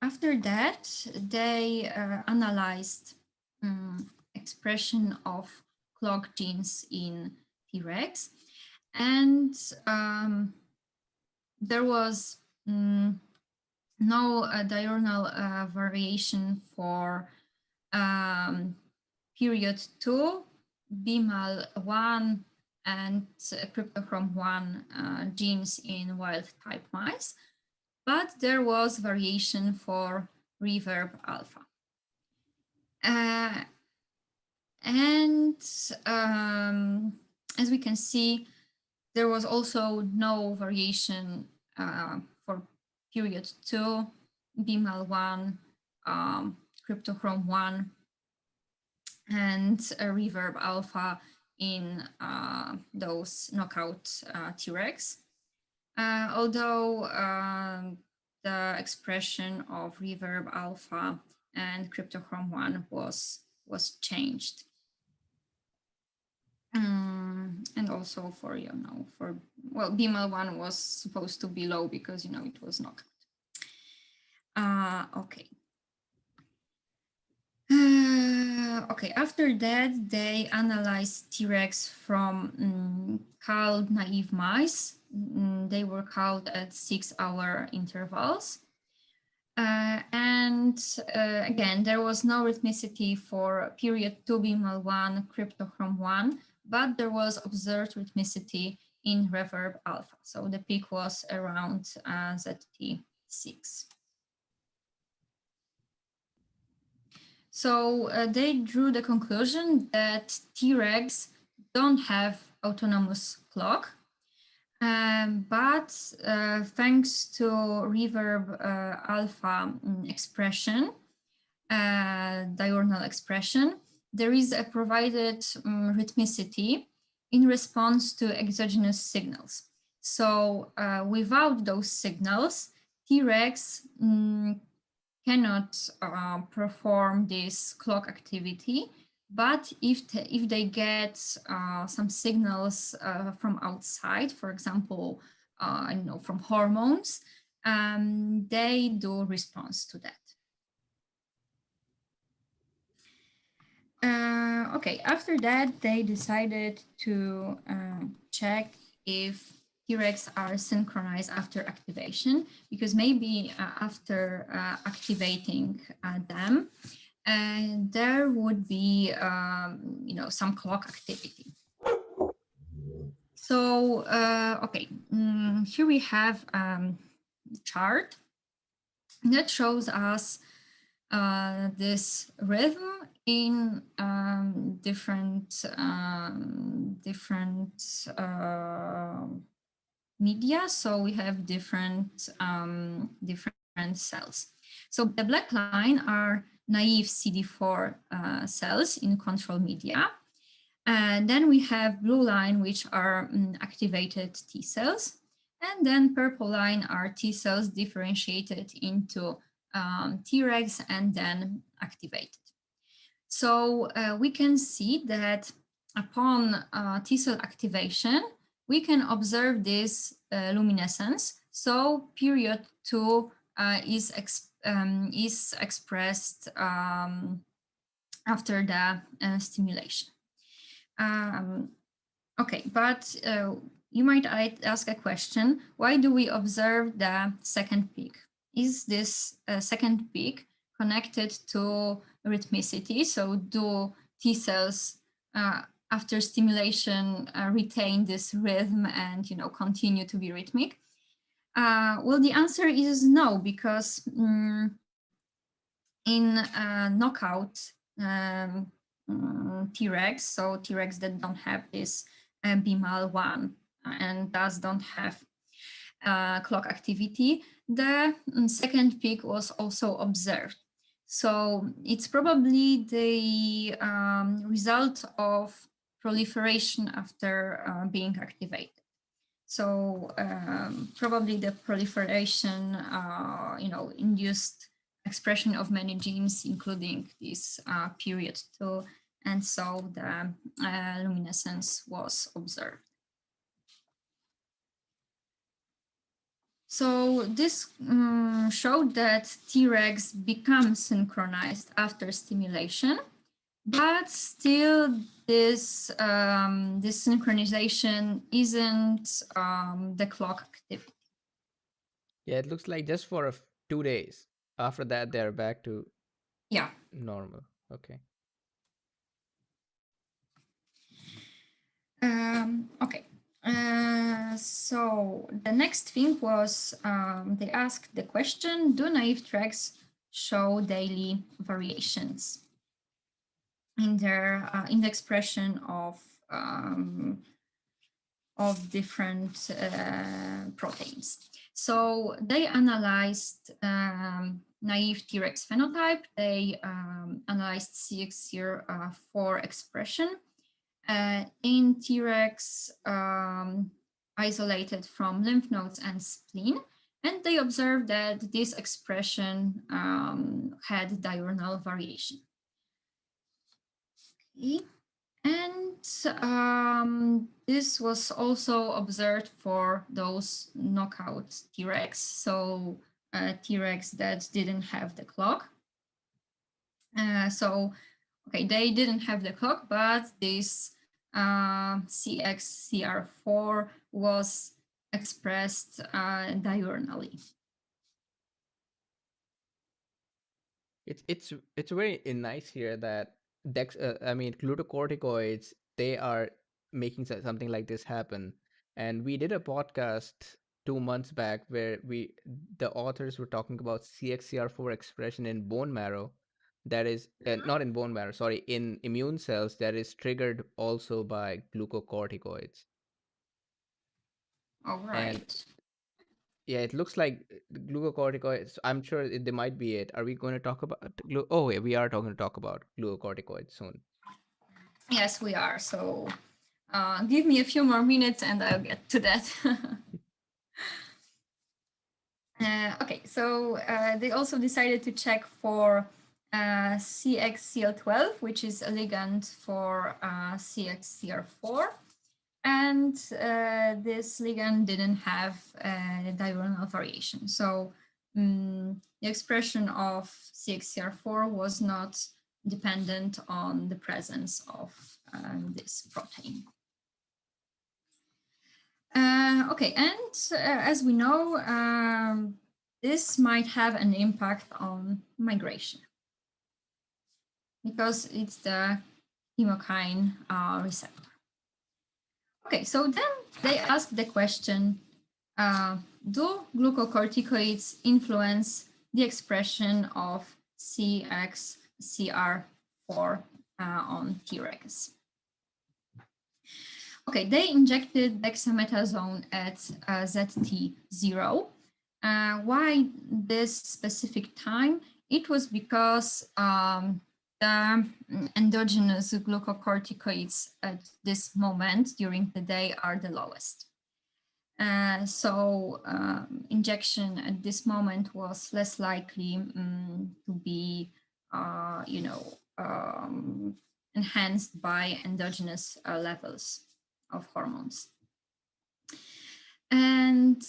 After that, they analyzed expression of clock genes in Tregs. And there was no diurnal variation for period 2, BMAL1 and cryptochrome 1 genes in wild type mice, but there was variation for reverb alpha. And as we can see, there was also no variation for period 2, BMAL1, cryptochrome 1, and reverb alpha in those knockout Tregs. Although the expression of reverb alpha and cryptochrome 1 was changed. And also for, well, BMAL1 was supposed to be low because, it was knockout. Okay. Okay, after that, they analyzed Tregs from culled naive mice. They were culled at 6-hour intervals. And again, there was no rhythmicity for period 2 BMAL1, cryptochrome 1, but there was observed rhythmicity in reverb alpha. So the peak was around ZT6. So they drew the conclusion that Tregs don't have autonomous clock, but thanks to reverb alpha expression, diurnal expression, there is a provided rhythmicity in response to exogenous signals. So without those signals, Tregs cannot perform this clock activity, but if they get some signals from outside, for example, from hormones, they do response to that. Okay, after that, they decided to check if Tregs are synchronized after activation, because maybe after activating them, there would be, some clock activity. So, okay, here we have a chart that shows us this rhythm in different media. So we have different cells. So the black line are naive CD4 cells in control media. And then we have blue line, which are activated T cells. And then purple line are T cells differentiated into Tregs and then activated. So we can see that upon T cell activation, we can observe this luminescence. So period 2 is expressed after the stimulation. Okay, but you might ask a question: why do we observe the second peak? Is this second peak connected to rhythmicity? So do T cells after stimulation retain this rhythm and continue to be rhythmic? Well, the answer is no, because in knockout Tregs, so Tregs that don't have this BMAL1 and thus don't have clock activity, the second peak was also observed. So it's probably the result of proliferation after being activated. So probably the proliferation, induced expression of many genes, including this period 2, and so the luminescence was observed. So this showed that Tregs become synchronized after stimulation, But still, this this synchronization isn't the clock activity. Yeah, it looks like just for 2 days. After that, they're back to Yeah. normal. Okay. Okay. So the next thing was they asked the question: do naive Tregs show daily variations in their in the expression of different proteins? So they analyzed naive Tregs phenotype. They analyzed CXCR4 expression in Tregs isolated from lymph nodes and spleen, and they observed that this expression had diurnal variation. Okay. And this was also observed for those knockout Tregs, so Tregs that didn't have the clock. So, okay, they didn't have the clock, but this CXCR4 was expressed diurnally. It's very nice here that glucocorticoids, they are making something like this happen. And we did a podcast 2 months back where the authors were talking about CXCR4 expression in bone marrow, that is not in bone marrow, sorry, in immune cells, that is triggered also by glucocorticoids. All And right. yeah, it looks like glucocorticoids. I'm sure they might be it. Are we going to talk about oh, yeah, we are going to talk about glucocorticoids soon. Yes, we are. So give me a few more minutes and I'll get to that. Okay, so they also decided to check for CXCL12, which is a ligand for CXCR4. And this ligand didn't have diurnal variation. So the expression of CXCR4 was not dependent on the presence of this protein. Okay, and as we know, this might have an impact on migration because it's the chemokine receptor. Okay, so then they asked the question, do glucocorticoids influence the expression of CXCR4 on Tregs? Okay, they injected dexamethasone at ZT0. Why this specific time? It was because the endogenous glucocorticoids at this moment during the day are the lowest. So injection at this moment was less likely to be, enhanced by endogenous levels of hormones. And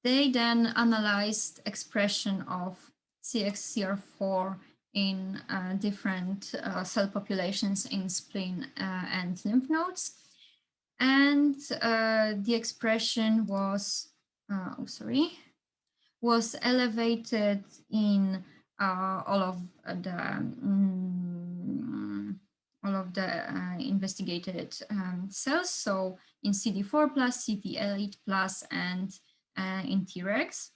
they then analyzed expression of CXCR4 in different cell populations in spleen and lymph nodes. And the expression was, was elevated in all of the investigated cells. So in CD4 plus, CTL8 plus, and in Tregs.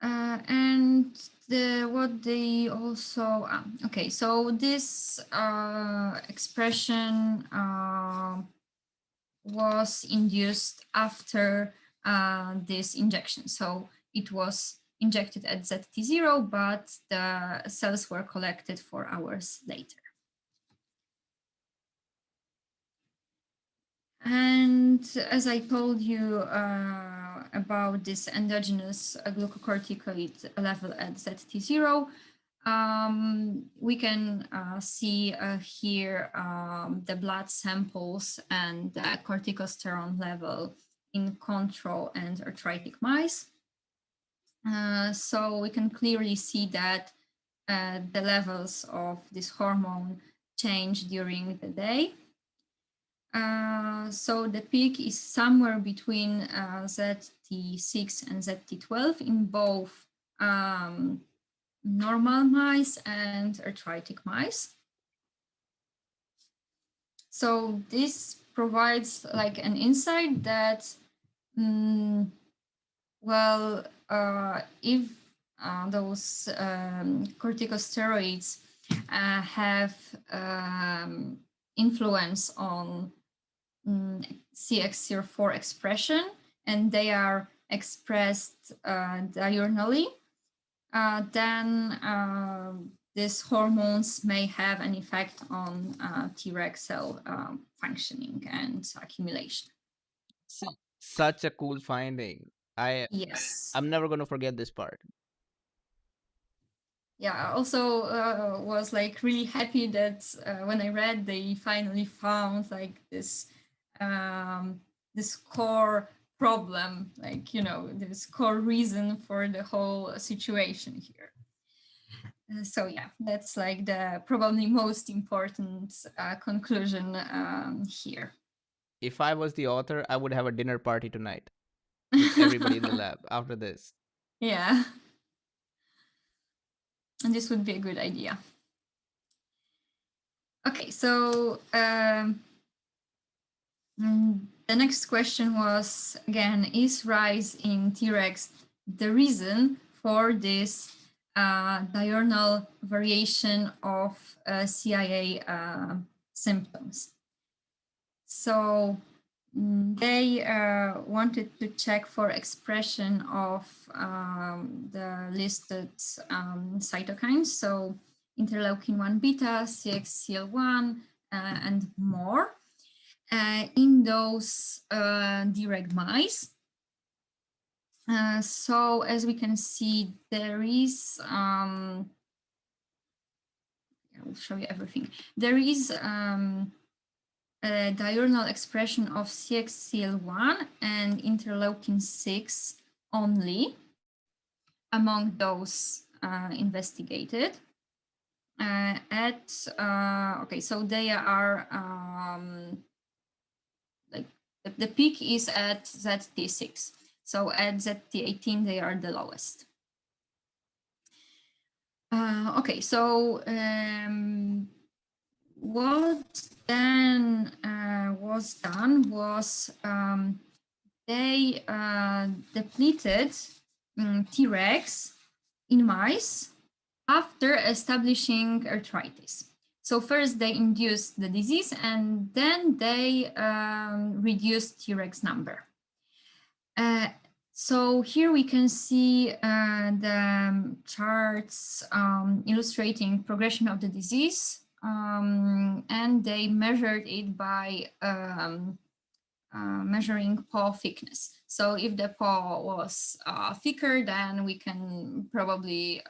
And what they also okay, so this expression was induced after this injection. So it was injected at ZT0, but the cells were collected 4 hours later. And as I told you about this endogenous glucocorticoid level at ZT0, we can see here the blood samples and the corticosterone level in control and arthritic mice. So we can clearly see that the levels of this hormone change during the day. So the peak is somewhere between ZT6 and ZT12 in both normal mice and arthritic mice. So this provides like an insight that, well, if those corticosteroids have influence on CXCR4 expression and they are expressed diurnally, then these hormones may have an effect on Treg cell functioning and accumulation. Such a cool finding. Yes. I'm never going to forget this part. Yeah, I also was like really happy that when I read, they finally found like this this core problem, like, you know, this core reason for the whole situation here. So yeah, that's like the probably most important conclusion here. If I was the author, I would have a dinner party tonight with everybody in the lab after this. Yeah. And this would be a good idea. Okay, so the next question was, again, is rise in Tregs the reason for this diurnal variation of CIA symptoms? So they wanted to check for expression of the listed cytokines, so interleukin-1 beta, CXCL1, and more in those Treg mice. So as we can see, there is, I will show you everything. There is a diurnal expression of CXCL1 and interleukin-6 only among those investigated. Okay, so they are like the peak is at ZT6. So at ZT18 they are the lowest. Okay, so what then was done was they depleted Tregs in mice after establishing arthritis. So first they induced the disease and then they reduced Tregs number. So here we can see the charts illustrating progression of the disease, and they measured it by measuring paw thickness. So if the paw was thicker, then we can probably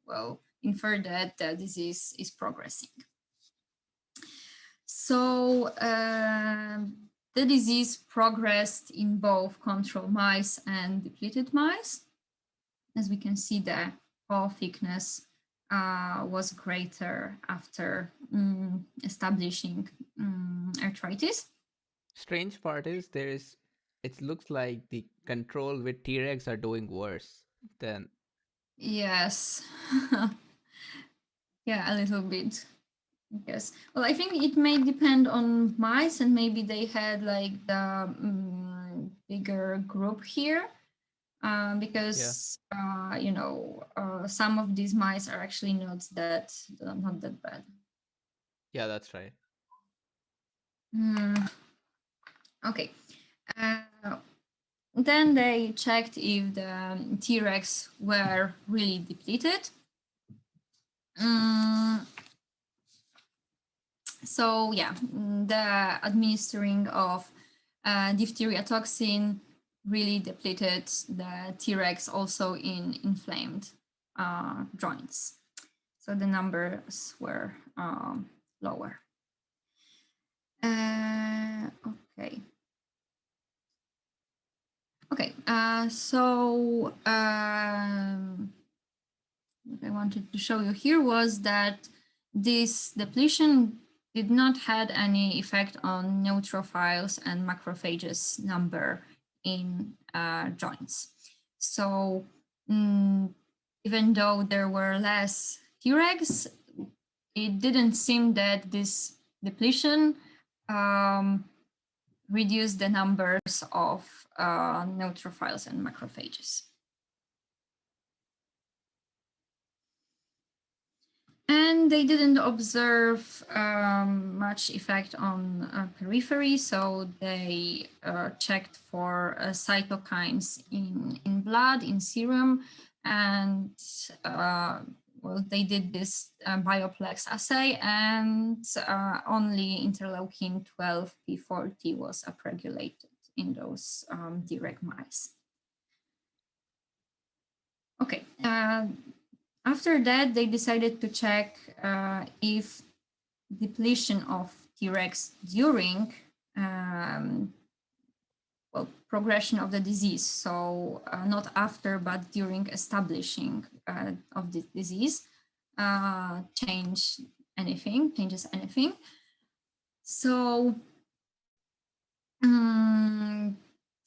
well, infer that the disease is progressing. So the disease progressed in both control mice and depleted mice. As we can see, the paw thickness was greater after establishing arthritis. Strange part is it looks like the control with Tregs are doing worse than. Yes. Yeah, a little bit. Yes. Well, I think it may depend on mice, and maybe they had like the bigger group here, because you know, some of these mice are actually not that bad. Yeah, that's right. Okay. Then they checked if the Tregs were really depleted. So yeah, the administering of diphtheria toxin really depleted the Tregs also in inflamed joints. So the numbers were lower. Okay. Okay, What I wanted to show you here was that this depletion did not had any effect on neutrophils and macrophages number in joints. So even though there were less Tregs, it didn't seem that this depletion reduced the numbers of neutrophils and macrophages. And they didn't observe much effect on periphery, so they checked for cytokines in blood, in serum, and well, they did this Bioplex assay, and only interleukin 12 P40 was upregulated in those Treg mice. Okay. After that, they decided to check if depletion of Tregs during well, progression of the disease, so not after, but during establishing of the disease, changes anything. So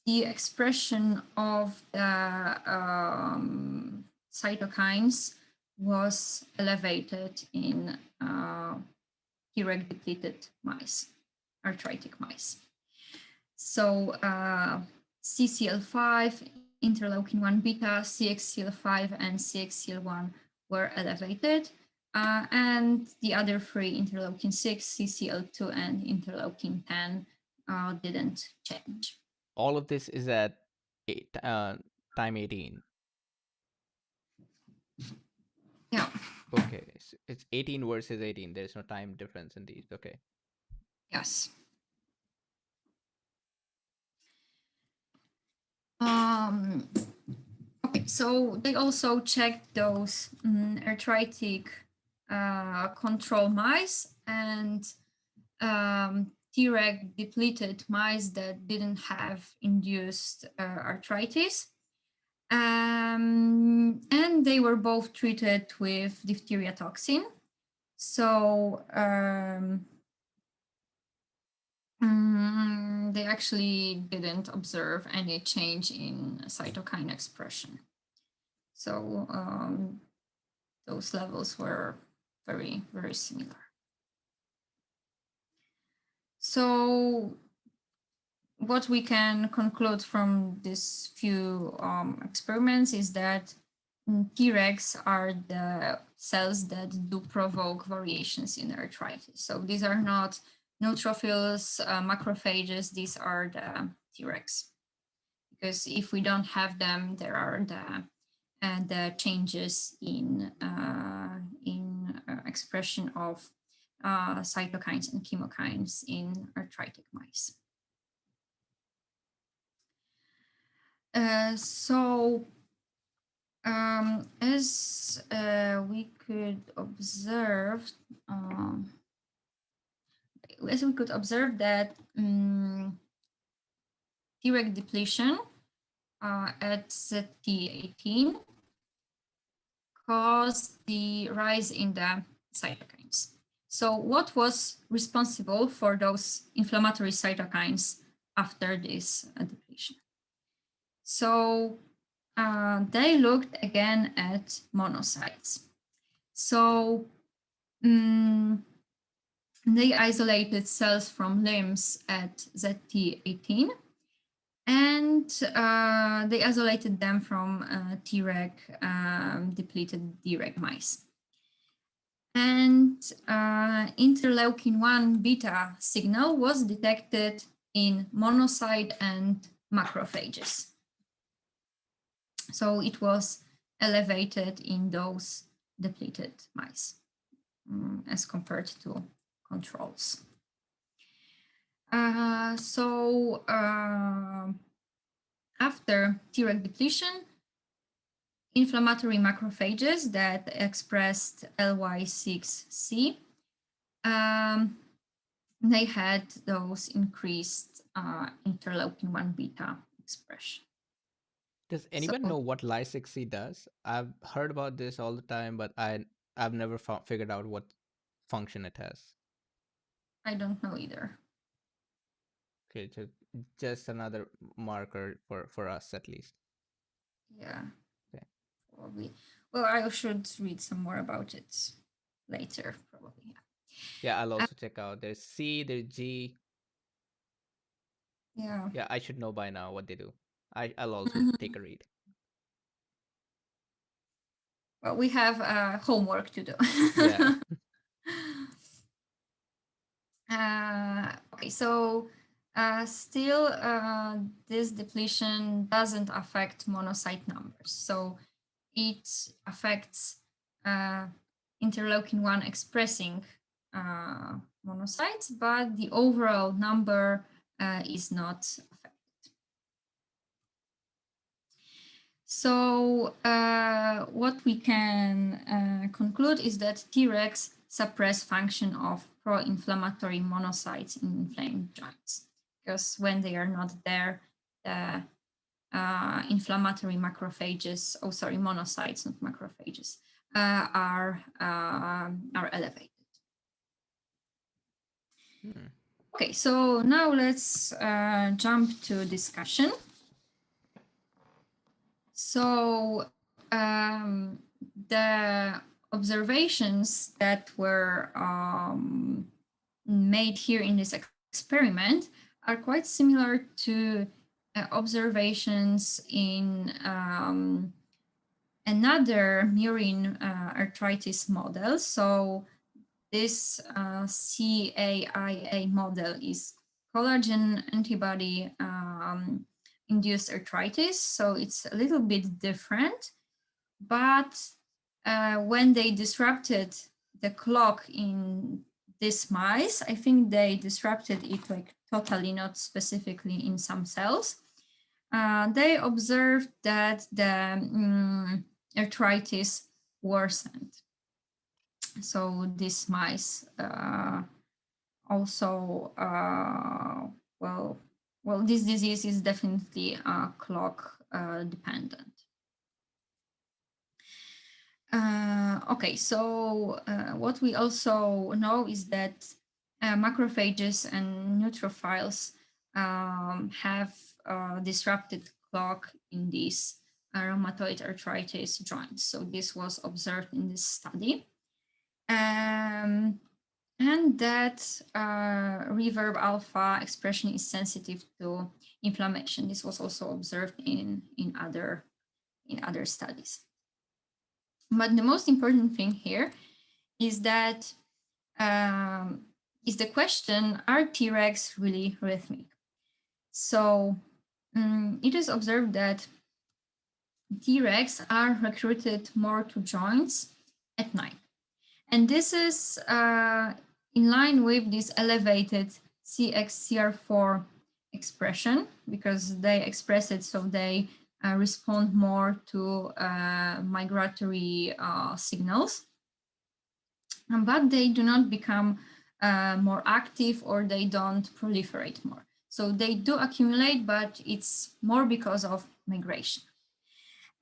the expression of the cytokines was elevated in Treg depleted mice, arthritic mice. So CCL5, interleukin-1 beta, CXCL5, and CXCL1 were elevated, and the other three, interleukin-6, CCL2, and interleukin-10, didn't change. All of this is at time 18. Yeah. Okay, so it's 18 versus 18. There's no time difference in these. Okay. Yes. Okay, so they also checked those arthritic control mice and Treg depleted mice that didn't have induced arthritis. And they were both treated with diphtheria toxin. So they actually didn't observe any change in cytokine expression. So those levels were very, very similar. So what we can conclude from these few experiments is that Tregs are the cells that do provoke variations in arthritis. So these are not neutrophils, macrophages, these are the Tregs. Because if we don't have them, there are the changes in expression of cytokines and chemokines in arthritic mice. As we could observe, that Treg depletion at ZT18 caused the rise in the cytokines. So what was responsible for those inflammatory cytokines after this depletion? So they looked again at monocytes. So they isolated cells from limbs at ZT18, and they isolated them from Treg depleted Treg mice. And interleukin-1 beta signal was detected in monocyte and macrophages. So it was elevated in those depleted mice as compared to controls. After Treg depletion, inflammatory macrophages that expressed LY6C, they had those increased interleukin-1 beta expression. Does anyone know what Ly6C does? I've heard about this all the time, but I've never figured out what function it has. I don't know either. Okay, just another marker for us at least. Yeah, Okay. probably. Well, I should read some more about it later, probably. Yeah, I'll also check out. There's C, there's G. Yeah. Yeah, I should know by now what they do. I'll also take a read. Well, we have homework to do. Yeah. Okay, so still this depletion doesn't affect monocyte numbers. So it affects interleukin-1 expressing monocytes, but the overall number is not affected. So what we can conclude is that Tregs suppress function of pro-inflammatory monocytes in inflamed joints, because when they are not there, the inflammatory macrophages, monocytes, not macrophages, are elevated. Okay, so now let's jump to discussion. So the observations that were made here in this experiment are quite similar to observations in another murine arthritis model. So this CAIA model is collagen antibody induced arthritis. So it's a little bit different, but when they disrupted the clock in this mice, I think they disrupted it like totally, not specifically in some cells. They observed that the arthritis worsened. So these mice also, well, this disease is definitely clock dependent. Okay, so what we also know is that macrophages and neutrophils have disrupted clock in these rheumatoid arthritis joints. So this was observed in this study. And that reverb alpha expression is sensitive to inflammation. This was also observed in other studies. But the most important thing here is that is the question, are Tregs really rhythmic? So it is observed that Tregs are recruited more to joints at night. And this is in line with this elevated CXCR4 expression, because they express it, so they respond more to migratory signals. But they do not become more active, or they don't proliferate more. So they do accumulate, but it's more because of migration.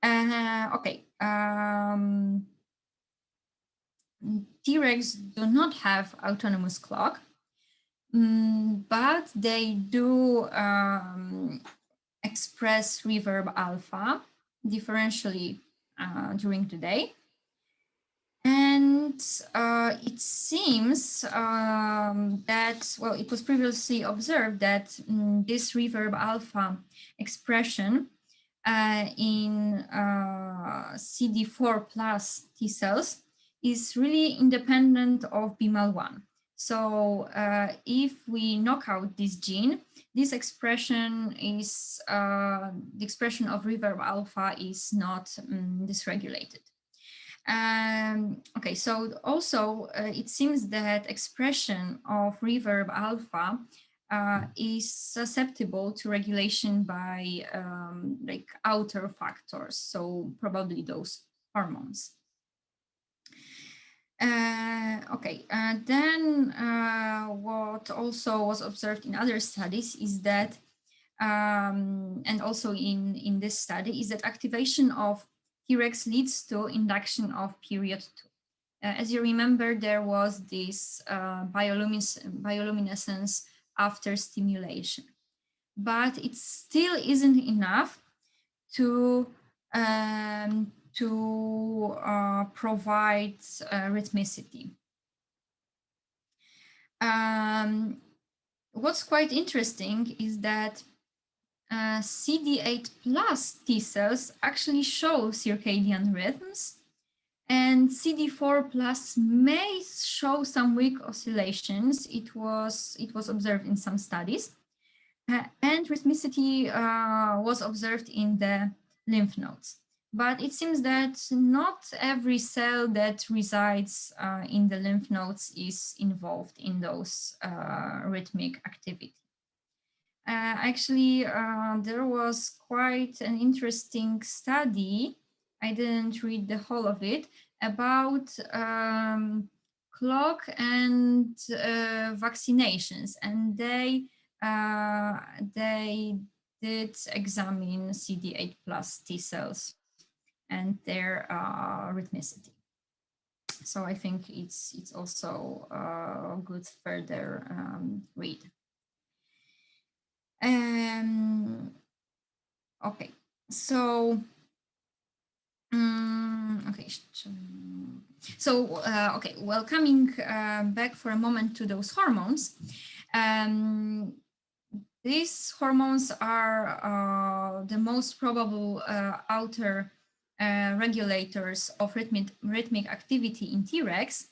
Okay. Tregs do not have autonomous clock, but they do express reverb alpha differentially during the day. And it seems that, well, it was previously observed that this reverb alpha expression in CD4 plus T cells is really independent of BMAL1. So if we knock out this gene, this expression is, the expression of reverb alpha is not dysregulated. Okay, so also it seems that expression of reverb alpha is susceptible to regulation by like outer factors, so probably those hormones. Okay, then what also was observed in other studies is that and also in this study, is that activation of Tregs leads to induction of period 2. As you remember, there was this bioluminescence after stimulation, but it still isn't enough to provide rhythmicity. What's quite interesting is that CD8 plus T cells actually show circadian rhythms, and CD4 plus may show some weak oscillations. It was observed in some studies, and rhythmicity was observed in the lymph nodes. But it seems that not every cell that resides in the lymph nodes is involved in those rhythmic activity. Actually, there was quite an interesting study, I didn't read the whole of it, about clock and vaccinations, and they did examine CD8 plus T cells and their rhythmicity. So I think it's also a good further read. Okay, so okay, so okay, well, coming back for a moment to those hormones, these hormones are the most probable outer regulators of rhythmic activity in Tregs,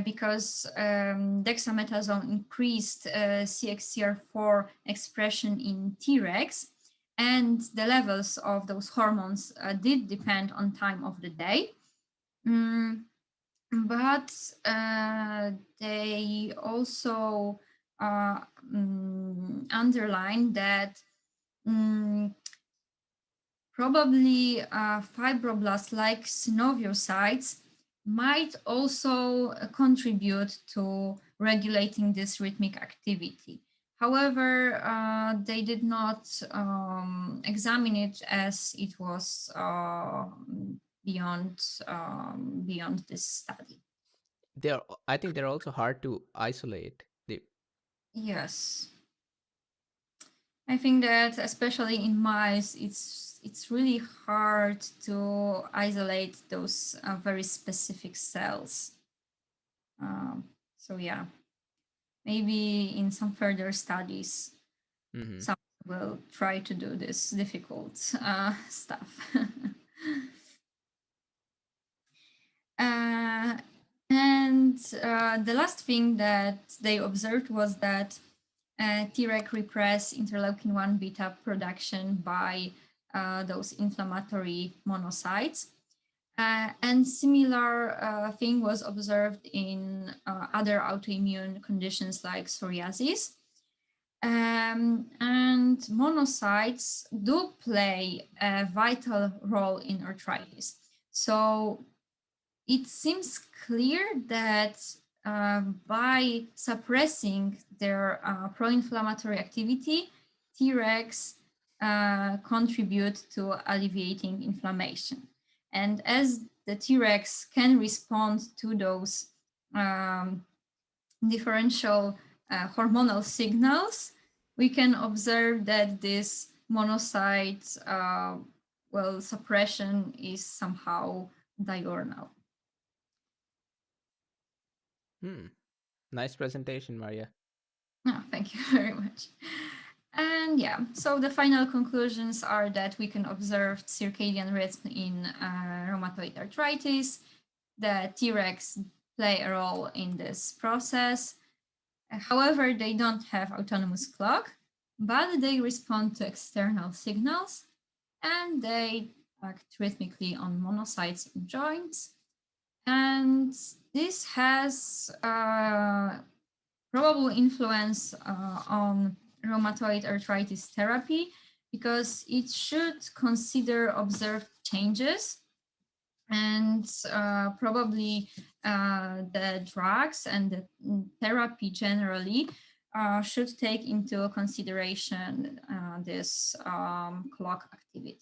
because dexamethasone increased CXCR4 expression in Tregs, and the levels of those hormones did depend on time of the day. But they also underline that probably fibroblasts like synoviocytes might also contribute to regulating this rhythmic activity. However, they did not examine it, as it was beyond this study. I think they're also hard to isolate. Yes. I think that especially in mice, it's really hard to isolate those very specific cells. So yeah, maybe in some further studies, some will try to do this difficult stuff. And the last thing that they observed was that Treg repress interleukin-1 beta production by those inflammatory monocytes. And similar thing was observed in other autoimmune conditions like psoriasis. And monocytes do play a vital role in arthritis. So it seems clear that by suppressing their pro-inflammatory activity, Tregs contribute to alleviating inflammation. And as the Tregs can respond to those differential hormonal signals, we can observe that this monocyte suppression is somehow diurnal. Nice presentation, Maria. Oh, thank you very much. And yeah, so the final conclusions are that we can observe circadian rhythm in rheumatoid arthritis. The Tregs play a role in this process. However, they don't have autonomous clock, but they respond to external signals, and they act rhythmically on monocytes in joints. And this has probable influence on rheumatoid arthritis therapy, because it should consider observed changes, and probably the drugs and the therapy generally should take into consideration this clock activity.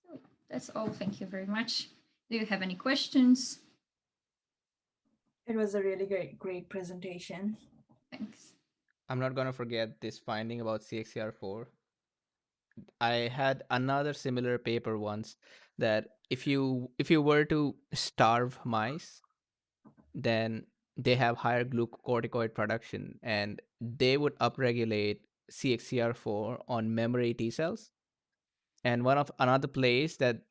So that's all. Thank you very much. Do you have any questions? It was a really great presentation. Thanks. I'm not gonna forget this finding about CXCR4. I had another similar paper once that if you were to starve mice, then they have higher glucocorticoid production and they would upregulate CXCR4 on memory T cells. And one of another place that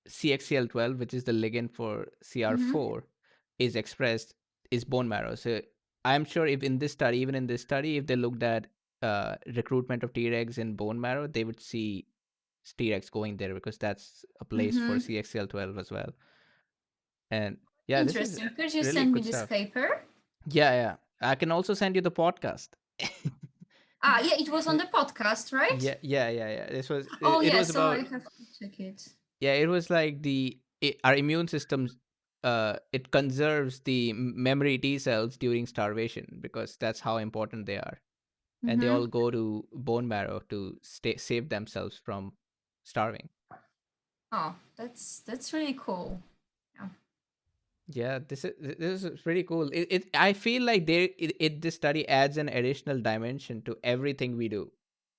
CXCL12, which is the ligand for CR4, is expressed is bone marrow. So I'm sure if in this study, even in this study, if they looked at recruitment of Tregs in bone marrow, they would see Tregs going there because that's a place for CXCL12 as well. And yeah, this is Interesting. Could you really send me good this stuff. paper? Yeah. I can also send you the podcast. Yeah, it was on the podcast, right? Yeah. This was Oh, it yeah. was So I about have to check it. yeah, it was like our immune systems it conserves the memory T cells during starvation because that's how important they are. And they all go to bone marrow to save themselves from starving. Oh, that's really cool. Yeah, this is pretty cool. I feel like this study adds an additional dimension to everything we do.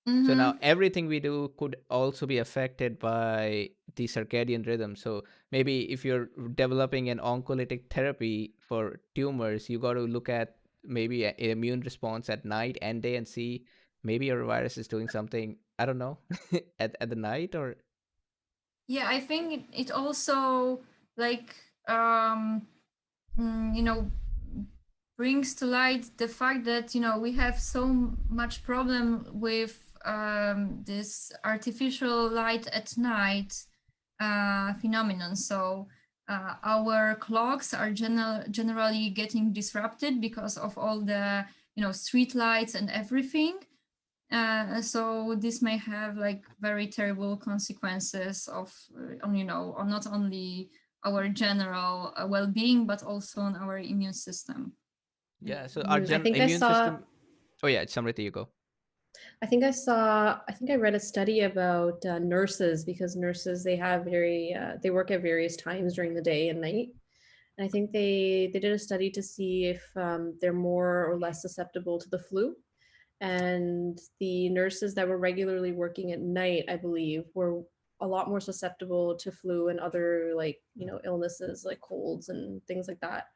So now everything we do could also be affected by the circadian rhythm. So maybe if you're developing an oncolytic therapy for tumors, you got to look at maybe an immune response at night and day and see maybe your virus is doing something, I don't know, at the night or Yeah, I think it also like you know, brings to light the fact that we have so much problem with this artificial light at night phenomenon. So our clocks are generally getting disrupted because of all the street lights and everything. So this may have like very terrible consequences on not only our general well-being but also on our immune system. yeah. So our I think I immune saw. system. Oh yeah, Samriti, you go. I think I read a study about nurses because nurses they work at various times during the day and night. And I think they did a study to see if they're more or less susceptible to the flu. And the nurses that were regularly working at night, I believe, were a lot more susceptible to flu and other illnesses like colds and things like that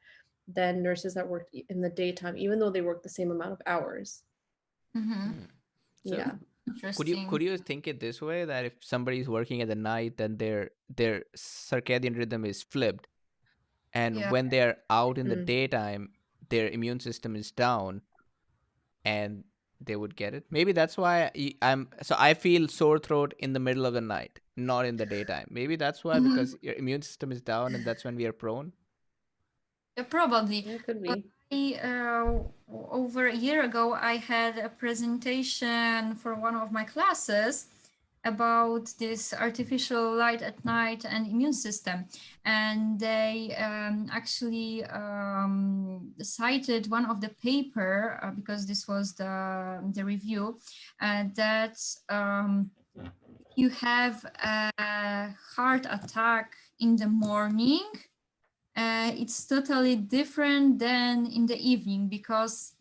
than nurses that worked in the daytime, even though they worked the same amount of hours. So Yeah. Interesting. could you think it this way that if somebody's working at the night, then their circadian rhythm is flipped, and when they're out in the daytime, their immune system is down, and they would get it. Maybe that's why I feel sore throat in the middle of the night, not in the daytime. Maybe that's why because your immune system is down, and that's when we are prone. Probably. Yeah, it could be. Over a year ago, I had a presentation for one of my classes about this artificial light at night and immune system, and they actually cited one of the paper because this was the review that you have a heart attack in the morning. It's totally different than in the evening because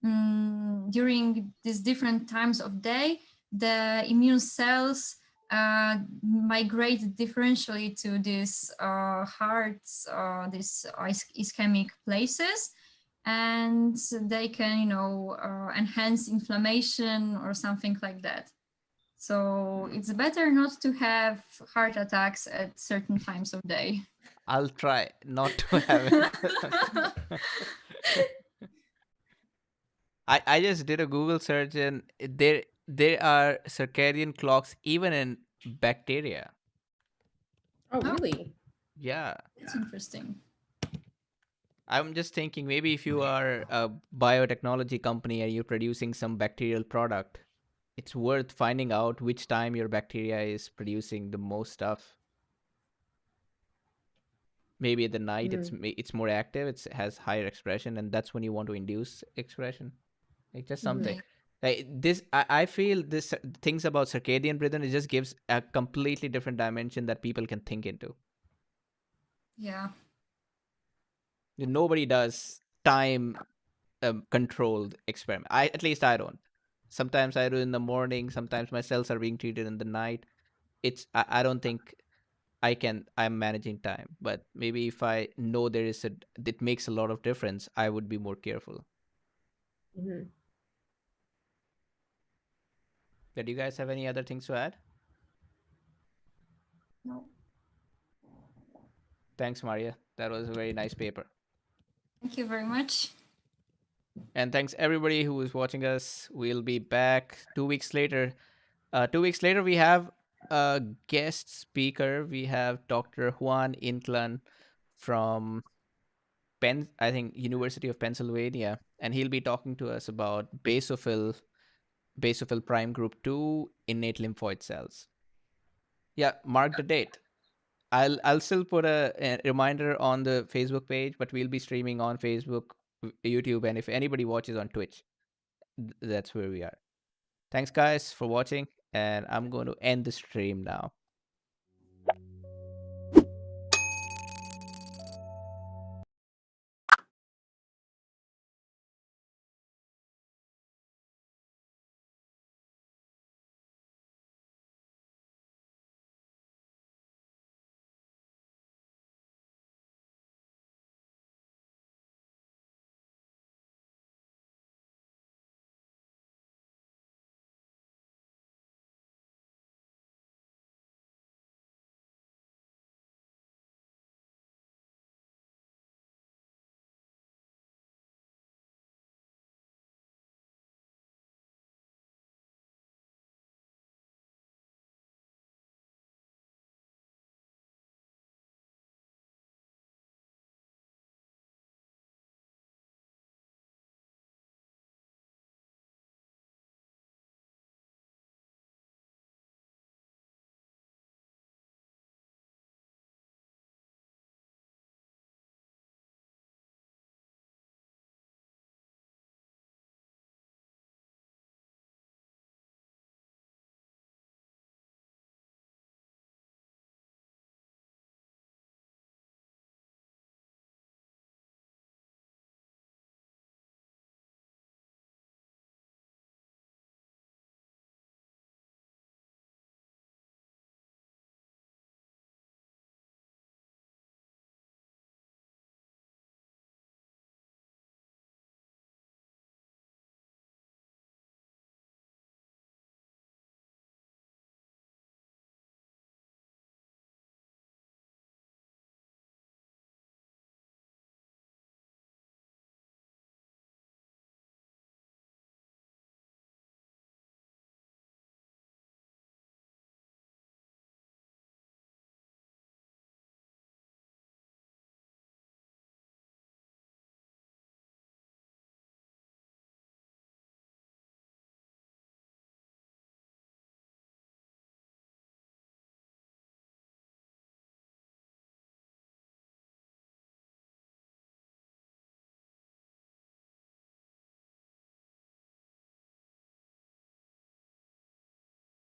during these different times of day, the immune cells migrate differentially to these hearts, these ischemic places, and they can, enhance inflammation or something like that. So it's better not to have heart attacks at certain times of day. I'll try not to have it. I just did a Google search and there are circadian clocks even in bacteria. Oh, really? Yeah. It's interesting. I'm just thinking maybe if you are a biotechnology company and you're producing some bacterial product, it's worth finding out which time your bacteria is producing the most stuff. Maybe at the night it's more active, it has higher expression, and that's when you want to induce expression. Like just something. Like this, I feel this things about circadian rhythm, it just gives a completely different dimension that people can think into. Yeah. Nobody does time controlled experiment. At least I don't. Sometimes I do in the morning. Sometimes my cells are being treated in the night. I don't think I'm managing time. But maybe if I know it makes a lot of difference, I would be more careful. Mhm. Do you guys have any other things to add? No. Thanks, Maria. That was a very nice paper. Thank you very much. And thanks everybody who is watching us. We'll be back 2 weeks later. 2 weeks later, we have a guest speaker. We have Dr. Juan Inclán from I think University of Pennsylvania, and he'll be talking to us about basophil prime group 2 innate lymphoid cells. Yeah, mark the date. I'll still put a reminder on the Facebook page, but we'll be streaming on Facebook, YouTube, and if anybody watches on Twitch, that's where we are. Thanks guys for watching, and I'm going to end the stream now.